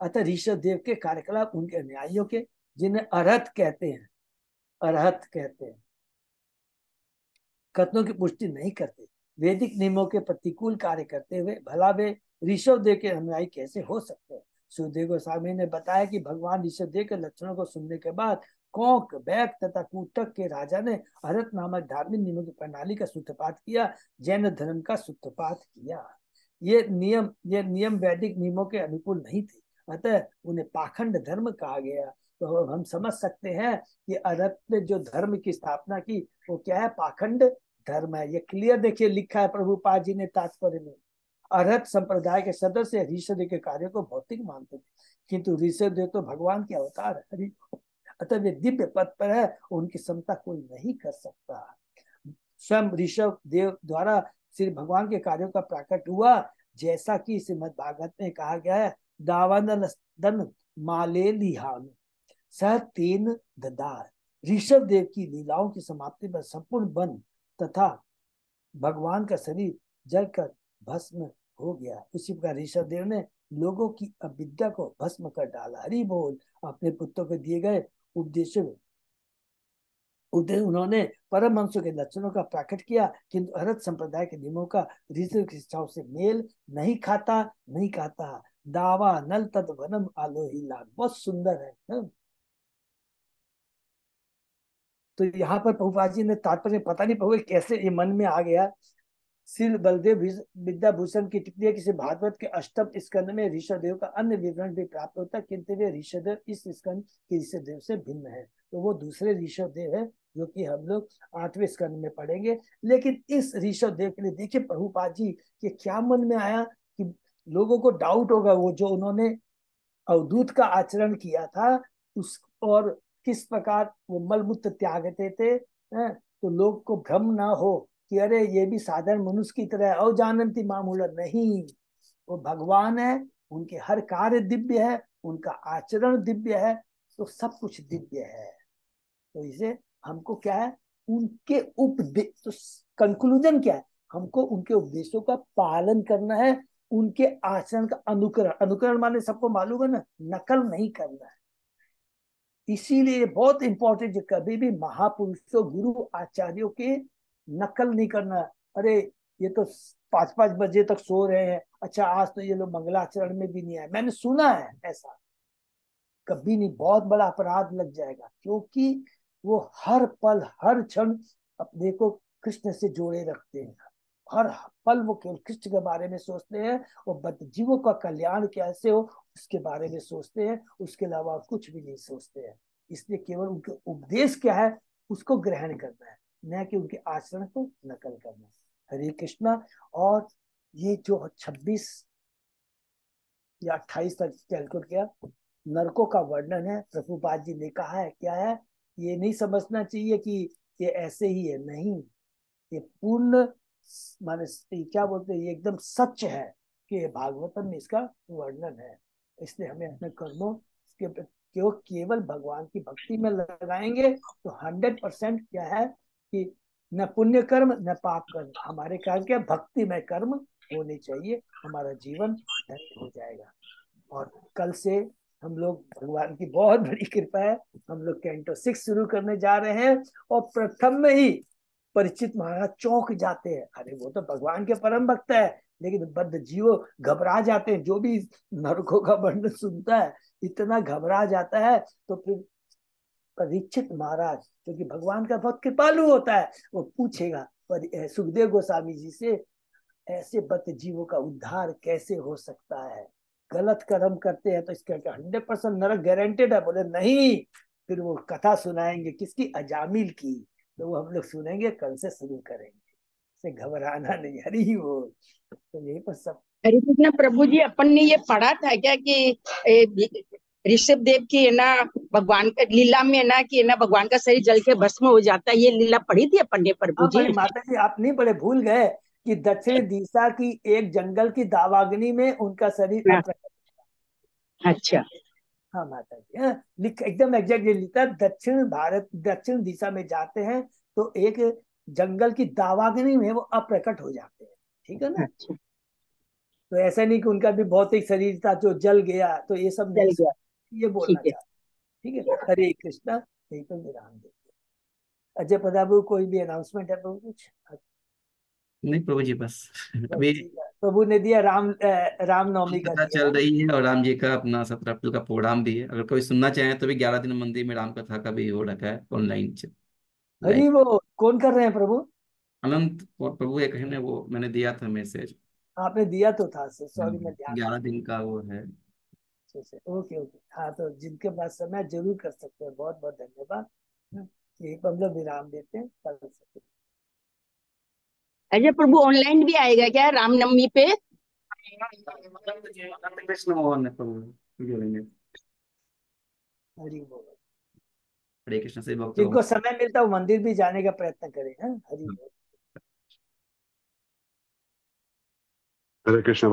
अतः ऋषभ देव के कार्यकलाप उनके अनुयायियों के, जिन्हें अरहत कहते हैं, अरहत कहते हैं, कथनों की पुष्टि नहीं करते। वैदिक नियमों के प्रतिकूल कार्य करते हुए भला वे ऋषभ देव के अनुयायी कैसे हो सकते हैं। सुखदेव गोस्वामी ने बताया कि भगवान ऋषभ देव के लक्षणों को सुनने के बाद कौक, बैक तथा कूटक के राजा ने अरहत नामक धार्मिक नियमों की प्रणाली का सूत्रपात किया, जैन धर्म का सूत्रपात किया। ये नियम वैदिक नियमों के अनुकूल नहीं थे, अतः उन्हें पाखंड धर्म कहा गया। तो हम समझ सकते हैं कि अरहत ने जो धर्म की स्थापना की वो क्या है, पाखंड धर्म है। ये क्लियर देखिए लिखा है प्रभुपाद जी ने तात्पर्य में। अरहत संप्रदाय के सदस्य ऋषभ के कार्य को भौतिक मानते थे, किंतु ऋषभ देव तो भगवान के अवतार है। हरि, अतः वे दिव्य पद पर है, उनकी क्षमता कोई नहीं कर सकता। स्वयं ऋषभ देव द्वारा श्री भगवान के कार्यों का प्रकट हुआ, जैसा कि श्रीमद् भागवत में कहा गया है, दावानन माले लिहान सह तीन ददार। ऋषभ देव की लीलाओं की समाप्ति पर संपूर्ण वन तथा भगवान का शरीर जलकर भस्म हो गया। उसी प्रकार ऋषभ देव ने लोगों की अविद्या को भस्म कर डाला। हरि बोल। अपने पुत्रों को दिए गए उपदेशों उन्होंने परमहंसों के लक्षणों का प्रकट किया, किंतु अरहत संप्रदाय के नियमों का ऋषभ की शिक्षाओं से मेल नहीं खाता। दावा नल तत् वनम आलोही लाल, बहुत सुंदर है ना? तो यहाँ पर प्रभुपाद जी ने तात्पर्य पता नहीं प्रभु कैसे ये मन में आ गया। श्री बलदेव विद्याभूषण की टिप्पणी है कि भागवत के अष्टम स्कंद में ऋषभदेव का अन्य विवरण भी प्राप्त होता है, किंतु वे ऋषभदेव इस स्कंद के ऋषभदेव से भिन्न है। तो वो दूसरे ऋषभदेव है जो कि हम लोग 8वें स्कंद में पढ़ेंगे। लेकिन इस ऋषभदेव के लिए देखिए प्रभुपाद जी के क्या मन में आया कि लोगों को डाउट होगा, वो जो उन्होंने अवधूत का आचरण किया था उस और किस प्रकार वो मलमूत्र त्यागते थे, तो लोग को भ्रम ना हो कि अरे ये भी साधारण मनुष्य की तरह अवजानंती मामूला नहीं। वो भगवान है, उनके हर कार्य दिव्य है, उनका आचरण दिव्य है, तो सब कुछ दिव्य है। तो इसे हमको क्या है, उनके उपदेश, तो कंक्लूजन क्या है, हमको उनके उपदेशों का पालन करना है, उनके आचरण का अनुकरण माने सबको मालूम है ना, नकल नहीं करना है। इसीलिए बहुत इंपॉर्टेंट है, कभी भी महापुरुषों गुरु आचार्यों के नकल नहीं करना। अरे ये तो 5-5 बजे तक सो रहे हैं, अच्छा आज तो ये लोग मंगलाचरण में भी नहीं आए, मैंने सुना है ऐसा। कभी नहीं, बहुत बड़ा अपराध लग जाएगा, क्योंकि वो हर पल हर क्षण अपने को कृष्ण से जोड़े रखते हैं। हर पल वो केवल कृष्ण के बारे में सोचते हैं, और बद्ध जीवों का कल्याण कैसे हो उसके बारे में सोचते हैं, उसके अलावा कुछ भी नहीं सोचते हैं। इसलिए केवल उनके उपदेश क्या है उसको ग्रहण करना है, न कि उनके आचरण को नकल करना है। हरे कृष्णा। और ये जो 26 या 28 तक कैलकुलेट किया, नरकों का वर्णन है, प्रभुपाद जी ने कहा है क्या है। ये नहीं समझना चाहिए कि ये ऐसे ही है, नहीं, ये पूर्ण माने क्या बोलते हैं, ये एकदम सच है कि भागवतम में इसका वर्णन है। इसलिए हमें अपने कर्मों के केवल भगवान की भक्ति में लगाएंगे तो 100% क्या है कि न पुण्य कर्म न पाप कर्म, हमारे कार्य क्या भक्ति में कर्म होने चाहिए, हमारा जीवन धन्य हो जाएगा। और कल से हम लोग, भगवान की बहुत बड़ी कृपा है, हम लोग कैंटो 6 शुरू करने जा रहे हैं। और प्रथम में ही परिचित महाराज चौंक जाते हैं, अरे वो तो भगवान के परम भक्त है, लेकिन बद्ध जीव घबरा जाते हैं। जो भी नरकों का वर्णन सुनता है इतना घबरा जाता है। तो फिर परीक्षित महाराज, जो कि भगवान का बहुत कृपालु होता है, वो पूछेगा सुखदेव गोस्वामी जी से, ऐसे बद्ध जीवों का उद्धार कैसे हो सकता है, गलत कर्म करते हैं तो इसका 100% नरक गारंटेड है। बोले नहीं। फिर वो कथा सुनाएंगे किसकी, अजामिल की। तो वो हम लोग सुनेंगे, कल से शुरू करेंगे, से घबराना नहीं, हरी वो। तो यही पर सब। हरे कृष्ण प्रभु जी, अपन ने ये पढ़ा था क्या कि ऋषभ देव की है ना, भगवान का लीला में है ना कि है ना भगवान का शरीर जल के भस्म हो जाता है, ये लीला पढ़ी थी अपन ने प्रभु हाँ जी? बड़े माता जी, आप नहीं बड़े भूल गए कि दक्षिण दिशा की एक जंगल की दावाग्नि में उनका शरीर हाँ, अप्रकट। अच्छा। हाँ माता जी, हाँ लिख एकदम एग्जैक्टली लिखता है, दक्षिण भारत दक्षिण दिशा में जाते हैं तो एक जंगल की दावाग्नि में वो अप्रकट हो जाते हैं, ठीक है ना। अच्छा, तो ऐसा नहीं कि उनका भी भौतिक शरीर था जो जल गया, तो ये सब नहीं चल गया। ये बोलना ठीक है। चाहते। ठीक है, हरे कृष्णा। यहीं पर विराम देते हैं। अजय प्रभु कोई भी अनाउंसमेंट है प्रभु कुछ? नहीं प्रभु जी, बस बस अभी ठीक है, प्रभु ने दिया राम नवमी का कथा दिया चल है। रही है और राम जी का अपना 17 अप्रैल का प्रोग्राम भी है। अगर कोई सुनना चाहे तो भी 11 दिन मंदिर में राम कथा का भी हो रखा है ऑनलाइन लाइव। हरी वो कौन कर रहे हैं प्रभु? अनंत और प्रभु एक है ना, वो मैंने दिया था मैसेज। आपने दिया तो था, सॉरी मैं ध्यान। 11 दिन का वो है। से ओके ओके, हाँ तो जिनके पास समय जरूर कर सकते हैं, बहुत बहुत धन्यवाद। यही पर हम लोग विराम देते हैं, कल से। अजय प्रभु ऑनलाइन भी आएगा क्या रामनवमी पे? कृष्ण मोहन है प्रभु जोड़ेंगे। हरी बोल। हरे कृष्ण से भक्त लोग। जिनको समय मिलता है वो मंदिर भी जाने का प्रयत्न करें, हाँ हरी बोल। हरे कृष्ण।